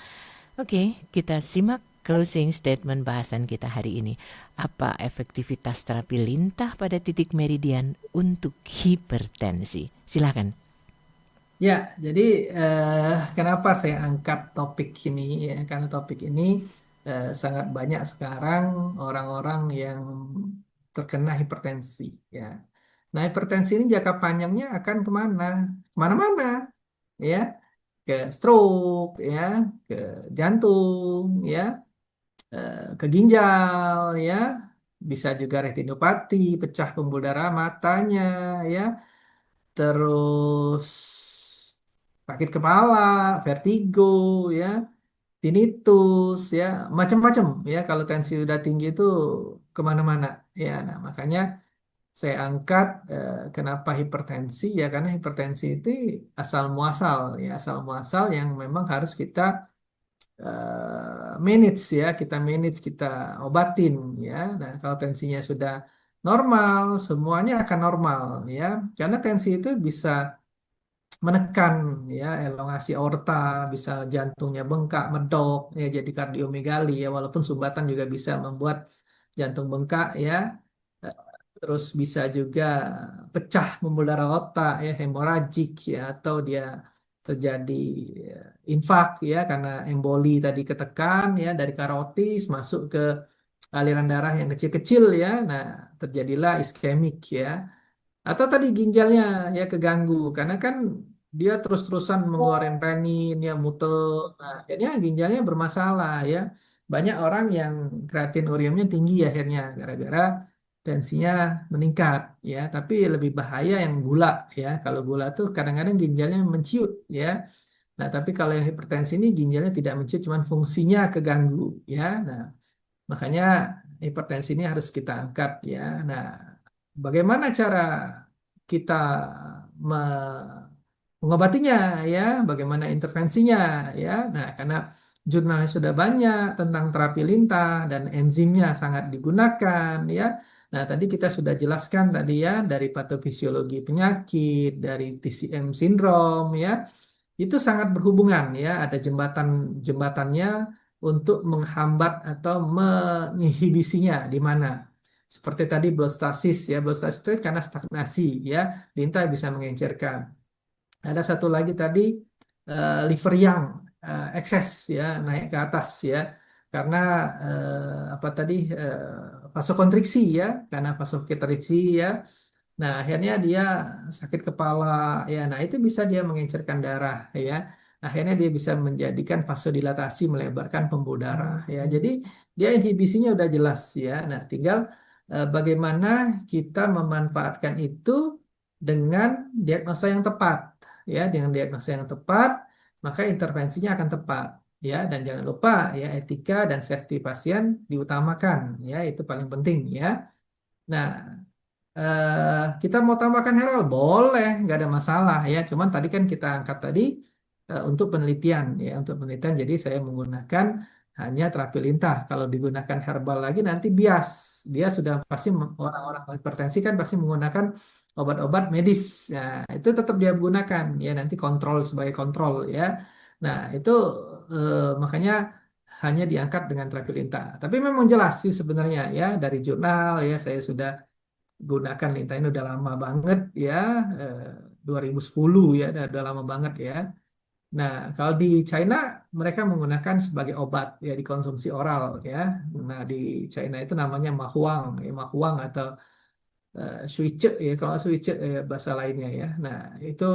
Oke, kita simak closing statement bahasan kita hari ini. Apa efektivitas terapi lintah pada titik meridian untuk hipertensi? Silakan. Ya, jadi kenapa saya angkat topik ini ya? Karena topik ini sangat banyak sekarang orang-orang yang terkena hipertensi ya. Nah, hipertensi ini jangka panjangnya akan kemana? Kemana-mana ya, ke stroke ya, ke jantung ya, ke ginjal ya, bisa juga retinopati, pecah pembuluh darah matanya ya, terus sakit kepala, vertigo, ya, tinnitus, ya, macam-macam, ya. Kalau tensi udah tinggi itu kemana-mana, ya. Nah, makanya saya angkat kenapa hipertensi ya, karena hipertensi itu asal muasal ya, asal muasal yang memang harus kita manage ya, kita manage, kita obatin ya. Nah, kalau tensinya sudah normal, semuanya akan normal ya. Karena tensi itu bisa menekan ya, elongasi aorta, bisa jantungnya bengkak, medok ya, jadi kardiomegali ya, walaupun sumbatan juga bisa membuat jantung bengkak ya. Eh, Terus bisa juga pecah pembuluh darah otak ya, hemoragik ya, atau dia terjadi infak ya, karena emboli tadi ketekan ya, dari karotis masuk ke aliran darah yang kecil-kecil ya. Nah, terjadilah iskemik ya. Atau tadi ginjalnya ya keganggu karena kan dia terus-terusan mengeluarkan renin ya, muter. Nah, akhirnya ginjalnya bermasalah ya. Banyak orang yang kreatinuriumnya tinggi akhirnya gara-gara tensinya meningkat ya. Tapi lebih bahaya yang gula ya. Kalau gula tuh kadang-kadang ginjalnya menciut ya. Nah, tapi kalau yang hipertensi ini ginjalnya tidak menciut, cuman fungsinya keganggu ya. Nah, makanya hipertensi ini harus kita angkat ya. Nah, bagaimana cara kita mengobatinya ya? Bagaimana intervensinya ya? Nah, karena jurnalnya sudah banyak tentang terapi lintah dan enzimnya sangat digunakan ya. Nah, tadi kita sudah jelaskan tadi ya, dari patofisiologi penyakit, dari TCM sindrom ya, itu sangat berhubungan ya, ada jembatannya untuk menghambat atau menginhibisinya di mana. Seperti tadi blostasis ya, blostasis itu karena stagnasi ya, lintah bisa mengencerkan. Ada satu lagi tadi liver yang ekses ya, naik ke atas ya, karena apa tadi vasokonstriksi ya, karena vasokonstriksi ya. Nah, akhirnya dia sakit kepala ya. Nah, itu bisa dia mengencerkan darah ya. Akhirnya dia bisa menjadikan vasodilatasi, melebarkan pembuluh darah ya. Jadi dia inhibisinya udah jelas ya. Nah, tinggal bagaimana kita memanfaatkan itu dengan diagnosa yang tepat ya. Dengan diagnosa yang tepat, maka intervensinya akan tepat ya. Dan jangan lupa ya, etika dan safety pasien diutamakan ya. Itu paling penting ya. Nah, kita mau tambahkan herbal boleh, nggak ada masalah ya. Cuman tadi kan kita angkat tadi untuk penelitian ya, untuk penelitian. Jadi saya menggunakan hanya terapi lintah. Kalau digunakan herbal lagi nanti bias. Dia sudah pasti orang-orang hipertensi kan pasti menggunakan obat-obat medis. Nah, itu tetap dia gunakan ya, nanti kontrol sebagai kontrol ya. Nah, itu makanya hanya diangkat dengan terapi lintah. Tapi memang jelas sih sebenarnya ya, dari jurnal ya, saya sudah gunakan lintah ini udah lama banget ya, eh, 2010 ya, udah lama banget ya. Nah, kalau di China mereka menggunakan sebagai obat ya, dikonsumsi oral ya. Nah, di China itu namanya mahuang ya, mahuang atau suice ya, kalau suice bahasa lainnya ya. Nah, itu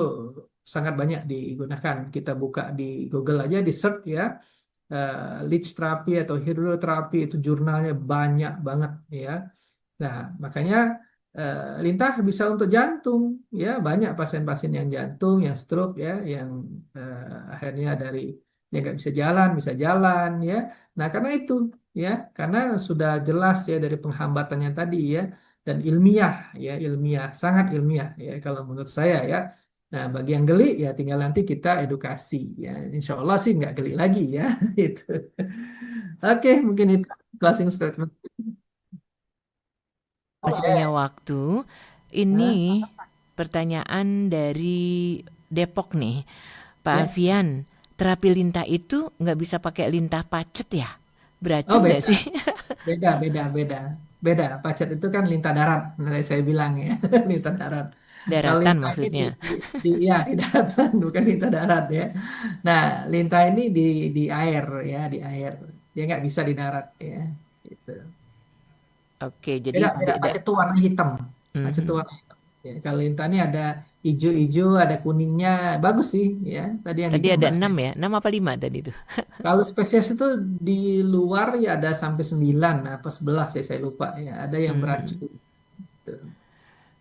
sangat banyak digunakan. Kita buka di Google aja, di search ya, leech terapi atau hidroterapi, itu jurnalnya banyak banget ya. Nah, makanya lintah bisa untuk jantung ya, banyak pasien-pasien yang jantung, yang stroke ya, yang akhirnya dari yang nggak bisa jalan ya. Nah, karena itu ya, karena sudah jelas ya dari penghambatannya tadi ya, dan ilmiah ya, ilmiah, sangat ilmiah ya kalau menurut saya ya. Nah, bagi yang geli ya tinggal nanti kita edukasi ya. Insya Allah sih nggak geli lagi ya. Itu. Oke, mungkin itu closing statement. Masih punya waktu. Hah? Ini pertanyaan dari Depok nih, Pak Ya. Alfian. Terapi lintah itu nggak bisa pakai lintah pacet ya? Oh, Beracun nggak beda. sih? Beda. Beda. Pacet itu kan lintah darat, nanti saya bilang ya, lintah darat. Kalau Daratan lintah ini maksudnya. ya di daratan, bukan lintah darat ya. Nah, lintah ini di air ya, di air. Dia nggak bisa di darat ya. Gitu. Oke, Beda, jadi beda. Pacet itu warna hitam. Pacet itu Mhm. warna hitam. Ya, kalau lintah ini ada hijau-hijau, ada kuningnya, bagus sih ya. Tadi yang Tadi ada Mbak 6 saya. ya? 6 apa 5 tadi itu? Kalau spesies itu di luar ya ada sampai 9 apa 11 ya, saya lupa ya. Ada yang Mhm. beracun. Gitu.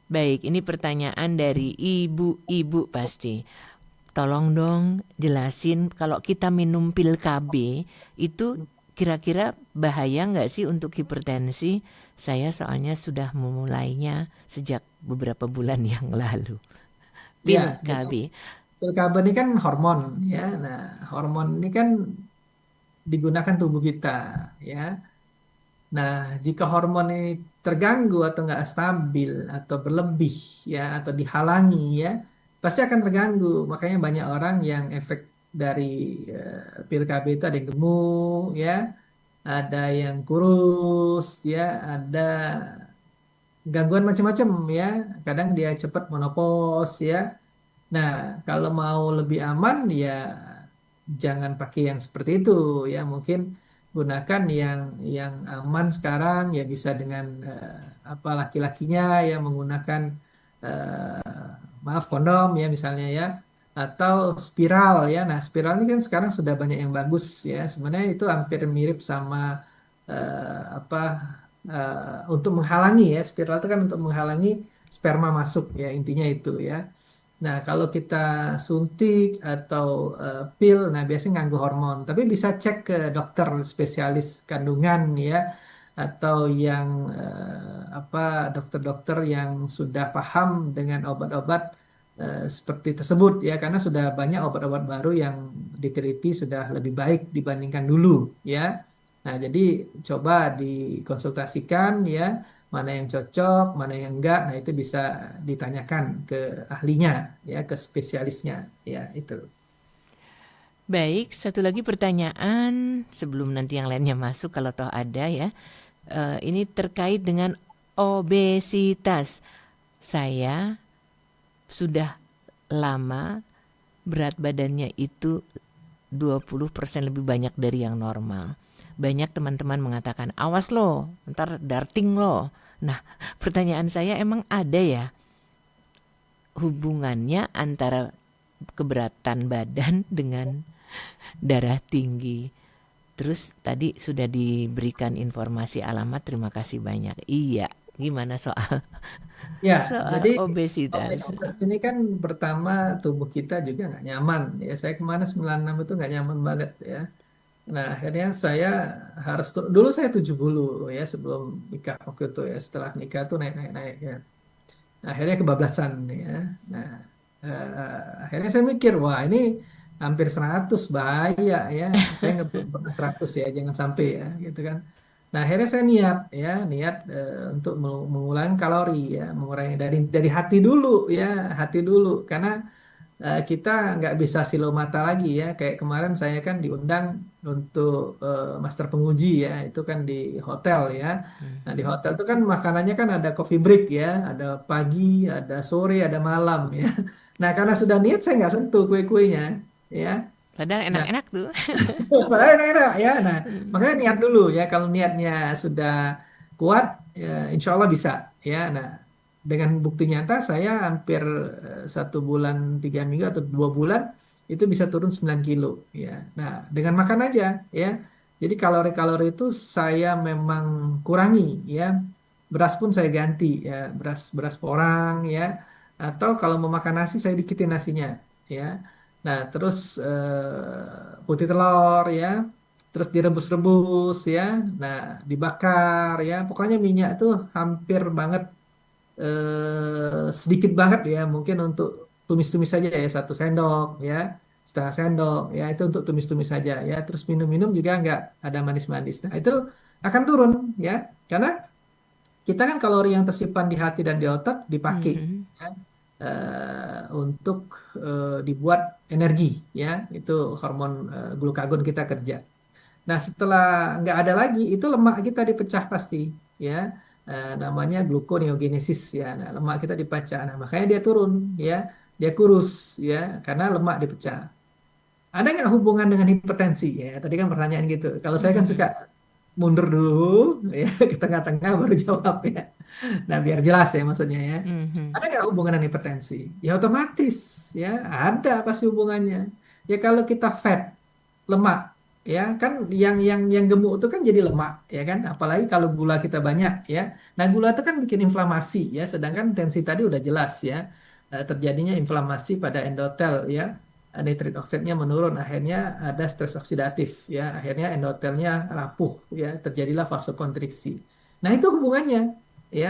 Baik, ini pertanyaan dari ibu-ibu pasti. Tolong dong jelasin kalau kita minum pil KB itu kira-kira bahaya nggak sih untuk hipertensi? Saya soalnya sudah memulainya sejak beberapa bulan yang lalu. Ya, Pil jadi KB. pil karbo ini kan hormon ya. Nah, hormon ini kan digunakan tubuh kita ya. Nah, jika hormon ini terganggu atau nggak stabil atau berlebih ya atau dihalangi ya, pasti akan terganggu. Makanya banyak orang yang efek dari pil KB itu ada yang gemuk ya, ada yang kurus ya, ada gangguan macam-macam ya. Kadang dia cepat menopause ya. Nah, kalau mau lebih aman ya jangan pakai yang seperti itu ya. Mungkin gunakan yang aman sekarang ya bisa dengan apa laki-lakinya ya menggunakan maaf kondom ya misalnya ya atau spiral ya. Nah, spiral ini kan sekarang sudah banyak yang bagus ya. Sebenarnya itu hampir mirip sama apa untuk menghalangi ya. Spiral itu kan untuk menghalangi sperma masuk ya intinya itu ya. Nah, kalau kita suntik atau pil, nah biasanya nganggu hormon. Tapi bisa cek ke dokter spesialis kandungan ya, atau yang apa dokter-dokter yang sudah paham dengan obat-obat seperti tersebut ya, karena sudah banyak obat-obat baru yang diteliti sudah lebih baik dibandingkan dulu ya. Nah, jadi coba dikonsultasikan ya mana yang cocok, mana yang enggak. Nah, itu bisa ditanyakan ke ahlinya, ya, ke spesialisnya, ya, itu. Baik, satu lagi pertanyaan sebelum nanti yang lainnya masuk kalau toh ada ya. Ini terkait dengan obesitas. Saya sudah lama berat badannya itu 20% lebih banyak dari yang normal. Banyak teman-teman mengatakan, awas lo, ntar darting lo. Nah, pertanyaan saya emang ada ya hubungannya antara keberatan badan dengan darah tinggi. Terus tadi sudah diberikan informasi alamat, terima kasih banyak. Iya, gimana soal Ya, soal jadi obesitas? obesitas ini kan pertama tubuh kita juga nggak nyaman. Ya, saya kemana 96 itu nggak nyaman banget ya. Nah, akhirnya saya harus dulu saya 70 ya sebelum nikah waktu itu ya. Setelah nikah tuh naik ya. Nah, akhirnya kebablasan ya. Nah, akhirnya saya mikir, wah ini hampir 100 bahaya ya. Saya nggak belum pernah 100 ya, jangan sampai ya, gitu kan. Nah, akhirnya saya niat untuk mengurangi kalori ya, mengurangi dari hati dulu ya, hati dulu karena kita nggak bisa silau mata lagi ya. Kayak kemarin saya kan diundang untuk master penguji ya, itu kan di hotel ya. Nah di hotel itu kan makanannya kan ada coffee break ya, ada pagi, ada sore, ada malam ya. Nah karena sudah niat saya nggak sentuh kue-kuenya ya. Padahal Nah enak-enak tuh. padahal enak-enak ya. Nah makanya niat dulu ya. Kalau niatnya sudah kuat, ya, insya Allah bisa ya. Nah dengan bukti nyata saya hampir 1 bulan 3 minggu atau 2 bulan itu bisa turun 9 kilo ya. Nah dengan makan aja ya. Jadi kalori-kalori itu saya memang kurangi ya. Beras pun saya ganti ya, beras beras porang ya. Atau kalau mau makan nasi saya dikitin nasinya ya. Nah, terus putih telur ya. Terus direbus-rebus ya. Nah, dibakar ya. Pokoknya minyak itu hampir banget sedikit banget ya, mungkin untuk tumis-tumis saja ya 1 sendok ya, setengah sendok ya itu untuk tumis-tumis saja ya. Terus minum-minum juga nggak ada manis-manis. Nah itu akan turun ya, karena kita kan kalori yang tersimpan di hati dan di otak dipakai Mhm. ya, untuk dibuat energi ya, itu hormon glukagon kita kerja. Nah, setelah nggak ada lagi, itu lemak kita dipecah pasti, ya. Namanya gluconeogenesis, ya. Nah, lemak kita dipecah. Nah, makanya dia turun, ya. Dia kurus, ya, karena lemak dipecah. Ada nggak hubungan dengan hipertensi? Ya, tadi kan pertanyaan gitu. Kalau saya kan suka Mhm. mundur dulu, ya, ke tengah-tengah baru jawab, ya. Nah, biar jelas ya maksudnya, ya. Mhm. Ada nggak hubungan dengan hipertensi? Ya, otomatis, ya. Ada pasti hubungannya. Ya, kalau kita fat, lemak ya kan yang gemuk itu kan jadi lemak ya kan apalagi kalau gula kita banyak ya. Nah gula itu kan bikin inflamasi ya sedangkan tensi tadi udah jelas ya terjadinya inflamasi pada endotel ya nitrit oksidnya menurun, akhirnya ada stres oksidatif ya, akhirnya endotelnya rapuh ya, terjadilah vasokonstriksi. Nah, itu hubungannya ya.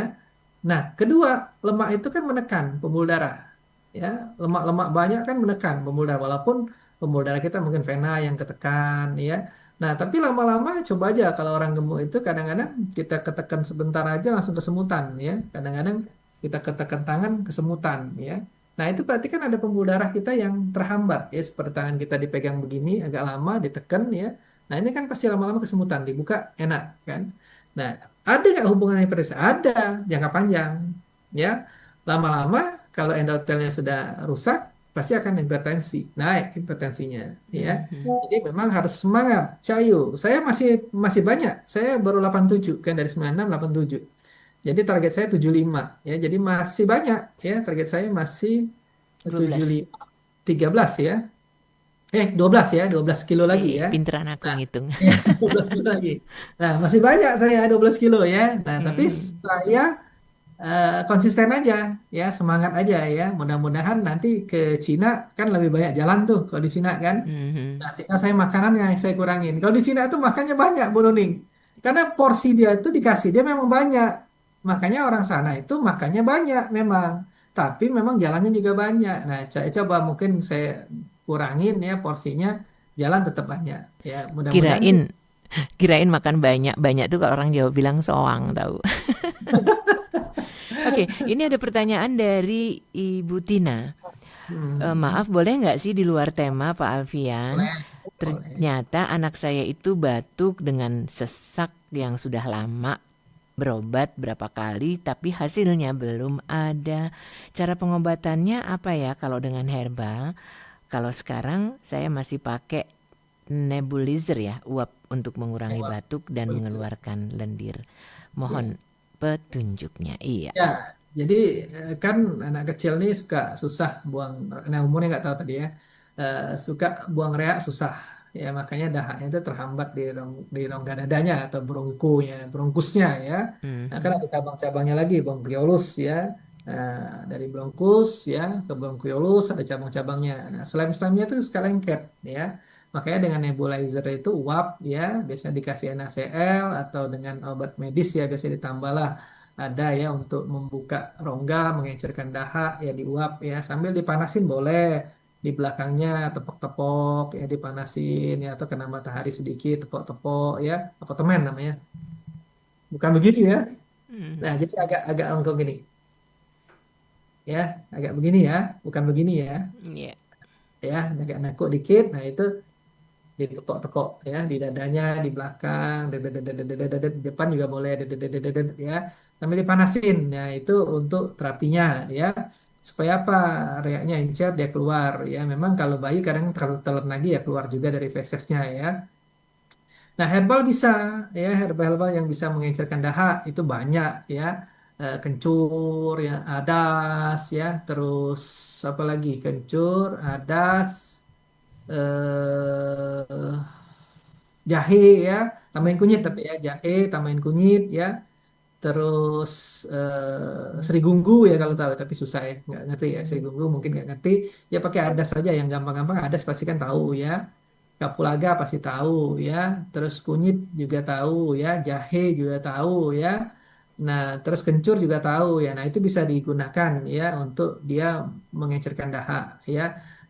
Nah, kedua, lemak itu kan menekan pembuluh darah ya, lemak-lemak banyak kan menekan pembuluh darah, walaupun pembuluh darah kita mungkin vena yang ketekan ya. Nah, tapi lama-lama coba aja kalau orang gemuk itu kadang-kadang kita ketekan sebentar aja langsung kesemutan ya. Kadang-kadang kita ketekan tangan kesemutan ya. Nah, itu berarti kan ada pembuluh darah kita yang terhambat ya, seperti tangan kita dipegang begini agak lama ditekan ya. Nah, ini kan pasti lama-lama kesemutan, dibuka enak kan. Nah, ada nggak hubungan hipertensi? Ada, jangka panjang ya. Lama-lama kalau endotelnya sudah rusak pasti akan hipertensi, naik hipertensinya ya. Mhm. Jadi memang harus semangat, cayo. Saya masih masih banyak. Saya baru 87 kan, dari 96 87. Jadi target saya 75 ya. Jadi masih banyak ya. Target saya masih 12. 75 13 ya. 12 ya, 12 kilo lagi ya. Pinteran aku Nah, ngitung. ya, 12 kilo lagi. Nah, masih banyak saya 12 kilo ya. Nah, tapi Mhm. saya konsisten aja ya, semangat aja ya. Mudah-mudahan nanti ke Cina kan lebih banyak jalan tuh kalau di Cina kan. Mhm. Nah, tinggal saya makanan yang saya kurangin. Kalau di Cina itu makannya banyak, Bu Nuning. Karena porsi dia itu dikasih dia memang banyak. Makanya orang sana itu makannya banyak memang. Tapi memang jalannya juga banyak. Nah, saya coba mungkin saya kurangin ya porsinya, jalan tetap banyak. Ya, mudah-mudahan sih. Kirain kirain makan banyak-banyak tuh kalau orang Jawa bilang soang tahu. Oke, ini ada pertanyaan dari Ibu Tina. Maaf, Hmm, boleh nggak sih di luar tema, Pak Alfian? boleh, boleh. Ternyata anak saya itu batuk dengan sesak yang sudah lama, berobat berapa kali, tapi hasilnya belum ada. Cara pengobatannya apa ya kalau dengan herbal? Kalau sekarang saya masih pakai nebulizer ya, uap untuk mengurangi Lewat batuk dan Twitter. mengeluarkan lendir. Ya. Mohon petunjuknya. Iya. Ya, jadi kan anak kecil nih suka susah buang, nah umurnya nggak tahu tadi ya. Suka buang reak susah, ya makanya dahaknya itu terhambat di rongga dadanya atau bronkonya, bronkusnya ya. Nah kan Mhm. ada cabang-cabangnya lagi, bronkiolus ya. Nah, dari bronkus ya ke bronkiolus ada cabang-cabangnya. Nah, slime-slime-nya itu suka lengket ya. Makanya dengan nebulizer itu uap ya, biasanya dikasih NaCl atau dengan obat medis ya, biasanya ditambahlah ada ya untuk membuka rongga, mengecerkan dahak ya, diuap ya, sambil dipanasin boleh, di belakangnya tepok-tepok ya, dipanasin ya, atau kena matahari sedikit tepok-tepok ya, apartemen namanya, bukan begitu ya. Nah, Mhm. jadi agak agak lengkung gini ya, agak begini ya, bukan begini ya, Iya. ya agak nakuk dikit. Nah, itu ditepok-tepok ya, di dadanya, di belakang, di depan juga boleh, ya, sambil dipanasin. Ya, itu untuk terapinya ya. Supaya apa? Reaknya encer, dia keluar ya. Memang kalau bayi kadang kalau telan lagi ya keluar juga dari fesesnya ya. Nah, herbal bisa ya, herbal-herbal yang bisa mengencerkan dahak itu banyak ya. Kencur ya, adas ya, terus apa lagi? Kencur, adas, eh jahe ya, tambahin kunyit, tapi Mhm. ya jahe tambahin kunyit ya, terus serigunggu ya kalau tahu, tapi susah ya nggak ngerti ya serigunggu, mungkin nggak ngerti ya, pakai adas saja yang gampang-gampang, adas pasti kan tahu ya, kapulaga pasti tahu ya, terus kunyit juga tahu ya, jahe juga tahu ya. Nah, terus kencur juga tahu ya. Nah, itu bisa digunakan ya untuk dia mengencerkan dahak ya.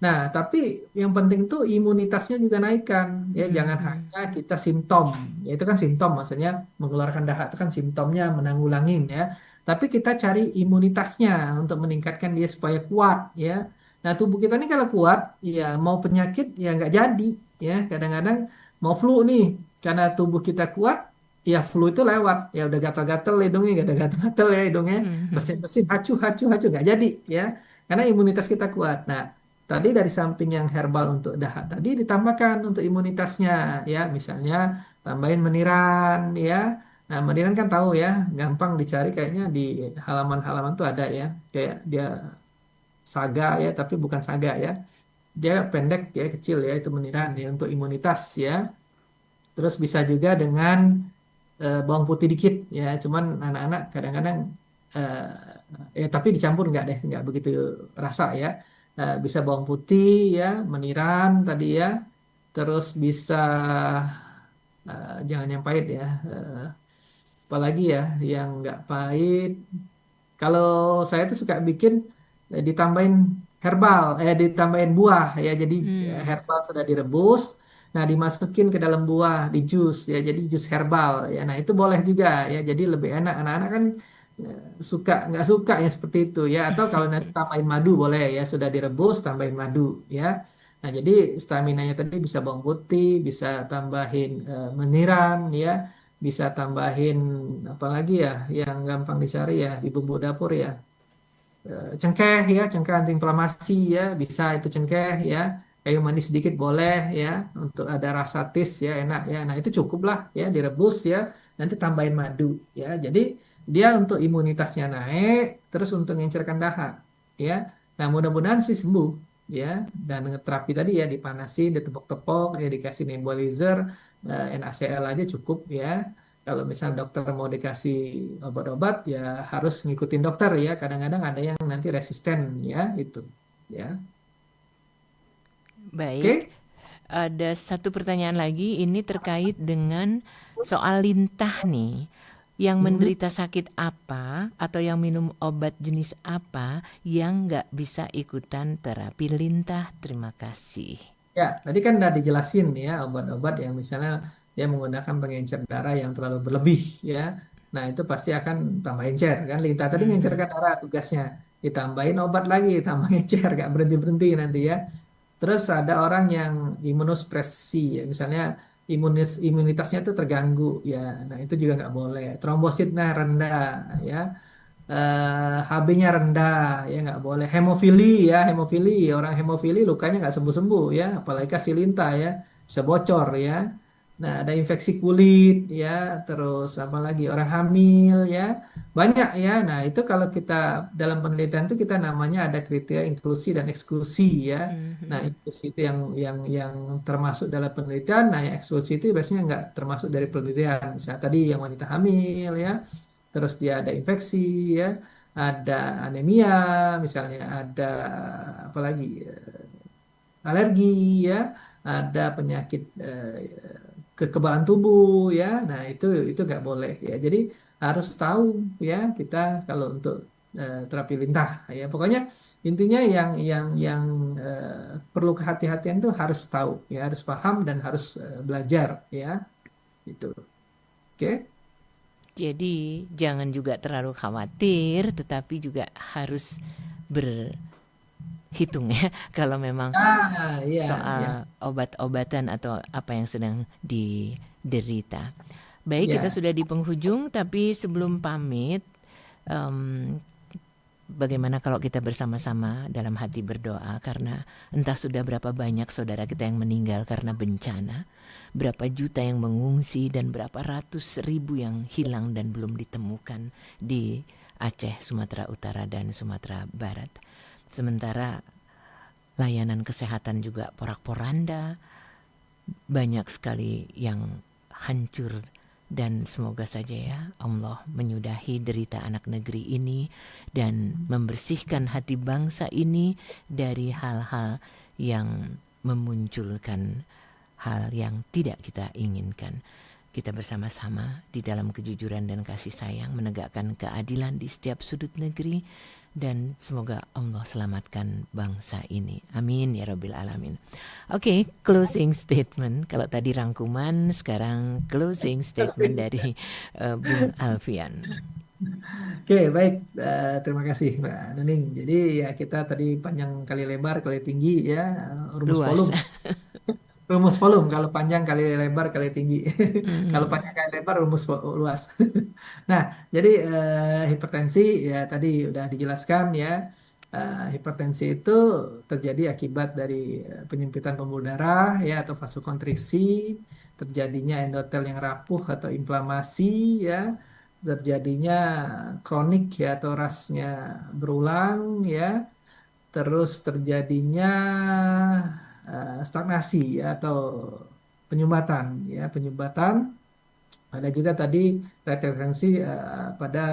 Nah, tapi yang penting tuh imunitasnya juga naikkan ya. Jangan Mhm. hanya kita simptom. Ya, itu kan simptom, maksudnya mengeluarkan dahak itu kan simptomnya, menanggulangin ya. Tapi kita cari imunitasnya untuk meningkatkan dia supaya kuat ya. Nah, tubuh kita ini kalau kuat, ya mau penyakit ya nggak jadi ya. Kadang-kadang mau flu nih, karena tubuh kita kuat, ya flu itu lewat, ya udah gatal-gatal hidungnya, gak ada gatal-gatal ya hidungnya, Mhm. bersin-bersin, hacu hacu hacu, nggak jadi ya, karena imunitas kita kuat. Nah, tadi dari samping yang herbal untuk dahak tadi, ditambahkan untuk imunitasnya ya, misalnya tambahin meniran ya. Nah, meniran kan tahu ya, gampang dicari kayaknya di halaman-halaman tuh ada ya, kayak dia saga ya, tapi bukan saga ya, dia pendek ya, kecil ya, itu meniran ya untuk imunitas ya. Terus bisa juga dengan bawang putih dikit ya, cuman anak-anak kadang-kadang ya, tapi dicampur nggak deh, nggak begitu rasa ya. bisa bawang putih ya, meniran tadi ya, terus bisa jangan yang pahit ya, apalagi ya yang nggak pahit. Kalau saya tuh suka bikin ditambahin herbal, ditambahin buah ya. Jadi Hmm. herbal sudah direbus, nah dimasukin ke dalam buah di jus ya. Jadi jus herbal ya. Nah itu boleh juga ya. Jadi lebih enak. Anak-anak kan eh, suka nggak suka ya seperti itu ya. Atau kalau nanti tambahin madu boleh ya. Sudah direbus tambahin madu ya. Nah jadi stamina-nya tadi bisa bawang putih, bisa tambahin meniran ya, bisa tambahin apa lagi ya yang gampang dicari ya di bumbu dapur ya. Cengkeh ya, cengkeh antiinflamasi ya, bisa itu cengkeh ya. Kayu manis sedikit boleh ya, untuk ada rasa taste ya, enak ya. Nah itu cukup lah ya, direbus ya, nanti tambahin madu ya. Jadi dia untuk imunitasnya naik, terus untuk mengencerkan dahak ya. Nah mudah-mudahan sih sembuh ya. Dan terapi tadi ya dipanasin, ditepok-tepok, ya dikasih nebulizer, NaCl aja cukup ya. Kalau misal dokter mau dikasih obat-obat ya harus ngikutin dokter ya. Kadang-kadang ada yang nanti resisten ya itu. Ya. Baik, Oke. ada satu pertanyaan lagi, ini terkait dengan soal lintah nih. Yang Mhm. menderita sakit apa atau yang minum obat jenis apa yang nggak bisa ikutan terapi lintah? Terima kasih. Ya, tadi kan udah dijelasin ya obat-obat yang misalnya dia menggunakan pengencer darah yang terlalu berlebih ya. Nah, itu pasti akan tambah encer kan. Lintah tadi Mhm. mengencerkan darah tugasnya. Ditambahin obat lagi, tambah encer, gak berhenti-berhenti nanti ya. Terus ada orang yang imunospresi, ya, misalnya imunitasnya itu terganggu, ya. Nah itu juga nggak boleh. Trombositnya rendah, ya. HB-nya rendah, ya nggak boleh. Hemofili, ya hemofili. Orang hemofili lukanya nggak sembuh-sembuh, ya. Apalagi kasih lintah, ya, bisa bocor, ya. Nah ada infeksi kulit, ya. Terus apa lagi? Orang hamil, ya. Banyak ya. Nah, itu kalau kita dalam penelitian itu kita namanya ada kriteria inklusi dan eksklusi ya. Nah, Mhm. inklusi itu yang termasuk dalam penelitian, nah yang eksklusi itu biasanya nggak termasuk dari penelitian. Misalnya tadi yang wanita hamil ya, terus dia ada infeksi ya, ada anemia, misalnya ada apa lagi? Alergi ya, ada penyakit kekebalan tubuh ya. Nah, itu nggak boleh ya. Jadi harus tahu ya kita kalau untuk terapi lintah ya. Pokoknya intinya yang perlu kehati-hatian tuh harus tahu ya, harus paham dan harus belajar ya. Itu. Oke? Jadi jangan juga terlalu khawatir, tetapi juga harus berhitung ya kalau memang Ah, iya, iya. soal obat-obatan atau apa yang sedang diderita. Baik, kita Ya. sudah di penghujung, tapi sebelum pamit, em, bagaimana kalau kita bersama-sama dalam hati berdoa karena entah sudah berapa banyak saudara kita yang meninggal karena bencana, berapa juta yang mengungsi dan berapa ratus ribu yang hilang dan belum ditemukan di Aceh, Sumatera Utara dan Sumatera Barat. Sementara layanan kesehatan juga porak-poranda, banyak sekali yang hancur dan semoga saja ya Allah menyudahi derita anak negeri ini dan membersihkan hati bangsa ini dari hal-hal yang memunculkan hal yang tidak kita inginkan. Kita bersama-sama di dalam kejujuran dan kasih sayang menegakkan keadilan di setiap sudut negeri dan semoga Allah selamatkan bangsa ini. Amin ya Rabbil Alamin. Oke, closing statement. Kalau tadi rangkuman, sekarang closing statement dari Bung Alfian. Oke, baik. Terima kasih, Mbak Nuning. Jadi ya kita tadi panjang kali lebar kali tinggi ya, rumus Luas. volume. Rumus volume kalau panjang kali lebar kali tinggi. Kalau Hmm. panjang kali lebar rumus luas. Nah, jadi hipertensi ya tadi udah dijelaskan ya. Hipertensi itu terjadi akibat dari penyempitan pembuluh darah ya atau vasokonstriksi, terjadinya endotel yang rapuh atau inflamasi ya, terjadinya kronik ya atau rasnya berulang ya, terus terjadinya stagnasi ya, atau penyumbatan ya penyumbatan. Ada juga tadi retensi pada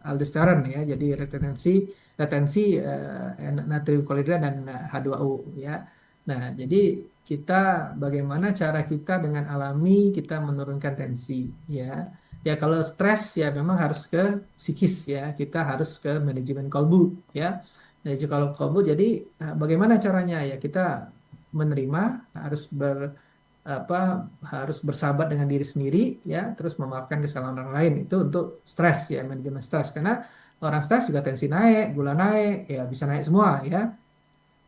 aldosteron ya. Jadi retensi natrium klorida dan H2O ya. Nah, jadi kita bagaimana cara kita dengan alami kita menurunkan tensi ya. Ya kalau stres ya memang harus ke psikis ya. Kita harus ke manajemen kolbu ya. Nah, kalau kolbu jadi bagaimana caranya ya kita menerima harus apa harus bersahabat dengan diri sendiri ya terus memaafkan kesalahan orang lain itu untuk stres ya manajemen stres karena orang stres juga tensi naik gula naik ya bisa naik semua ya.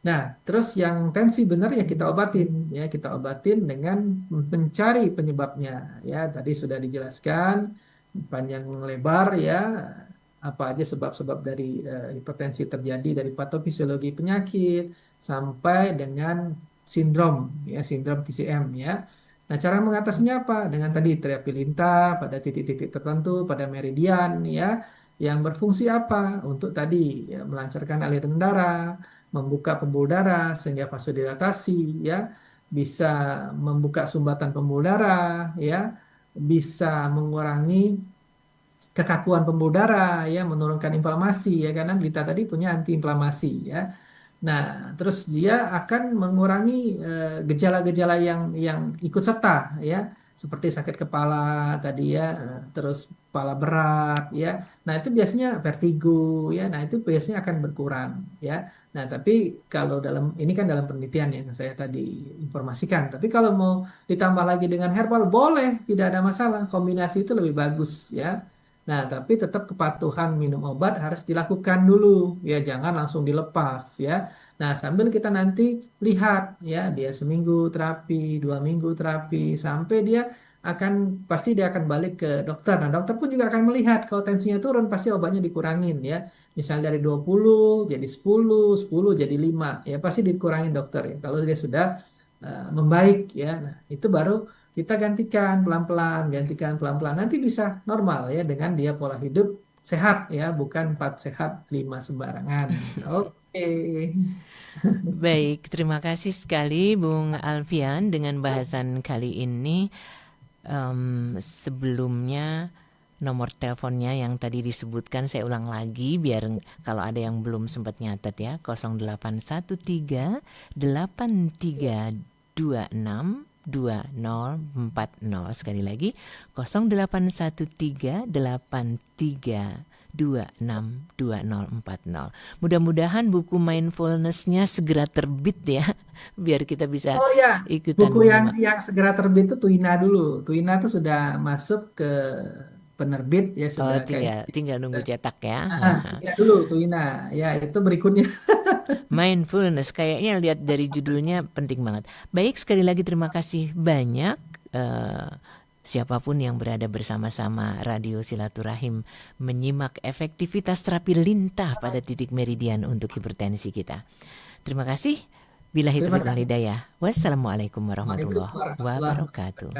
Nah, terus yang tensi benar ya kita obatin dengan mencari penyebabnya ya. Tadi sudah dijelaskan panjang lebar ya apa aja sebab-sebab dari hipertensi terjadi dari patofisiologi penyakit sampai dengan sindrom sindrom TCM ya. Nah, cara mengatasinya apa? Dengan tadi terapi lintah pada titik-titik tertentu pada meridian ya yang berfungsi apa? Untuk tadi ya, melancarkan aliran darah membuka pembuluh darah sehingga vasodilatasi ya bisa membuka sumbatan pembuluh darah ya bisa mengurangi kekakuan pembuluh darah ya menurunkan inflamasi ya karena Blita tadi punya antiinflamasi ya. Nah, terus dia akan mengurangi gejala-gejala yang ikut serta ya, seperti sakit kepala tadi ya, terus kepala berat ya. Nah, itu biasanya vertigo ya. Nah, itu biasanya akan berkurang ya. Nah, tapi kalau ini kan dalam penelitian yang saya tadi informasikan. Tapi kalau mau ditambah lagi dengan herbal boleh, tidak ada masalah. Kombinasi itu lebih bagus ya. Nah, tapi tetap kepatuhan minum obat harus dilakukan dulu ya, jangan langsung dilepas ya. Nah, sambil kita nanti lihat ya, dia seminggu terapi, 2 minggu terapi, sampai pasti dia akan balik ke dokter. Nah, dokter pun juga akan melihat kalau tensinya turun, pasti obatnya dikurangin ya. Misalnya dari 20 jadi 10, 10 jadi 5 ya pasti dikurangin dokter ya. Kalau dia sudah membaik ya, nah itu baru kita gantikan pelan-pelan. Nanti bisa normal ya dengan dia pola hidup sehat ya, bukan 4 sehat 5 sembarangan. Oke. Baik, terima kasih sekali Bung Alfian dengan bahasan kali ini. Sebelumnya nomor teleponnya yang tadi disebutkan saya ulang lagi biar kalau ada yang belum sempat nyatet ya 0813 8326 2040 sekali lagi 0813 83 262040. Mudah-mudahan buku mindfulness-nya segera terbit ya, biar kita bisa Oh ya, ikutan buku yang menyimak. segera terbit itu Tuina dulu. Tuina itu sudah masuk ke penerbit ya Oh, sudah kayaknya. tinggal nunggu cetak ya. Tuina dulu Tuina. Ya, itu berikutnya. Mindfulness, kayaknya lihat dari judulnya penting banget. Baik, sekali lagi terima kasih banyak. Siapapun yang berada bersama-sama Radio Silaturahim menyimak efektivitas terapi lintah pada titik meridian untuk hipertensi kita. Terima kasih. Billahi taufiq wal hidayah. Wassalamualaikum warahmatullahi wabarakatuh.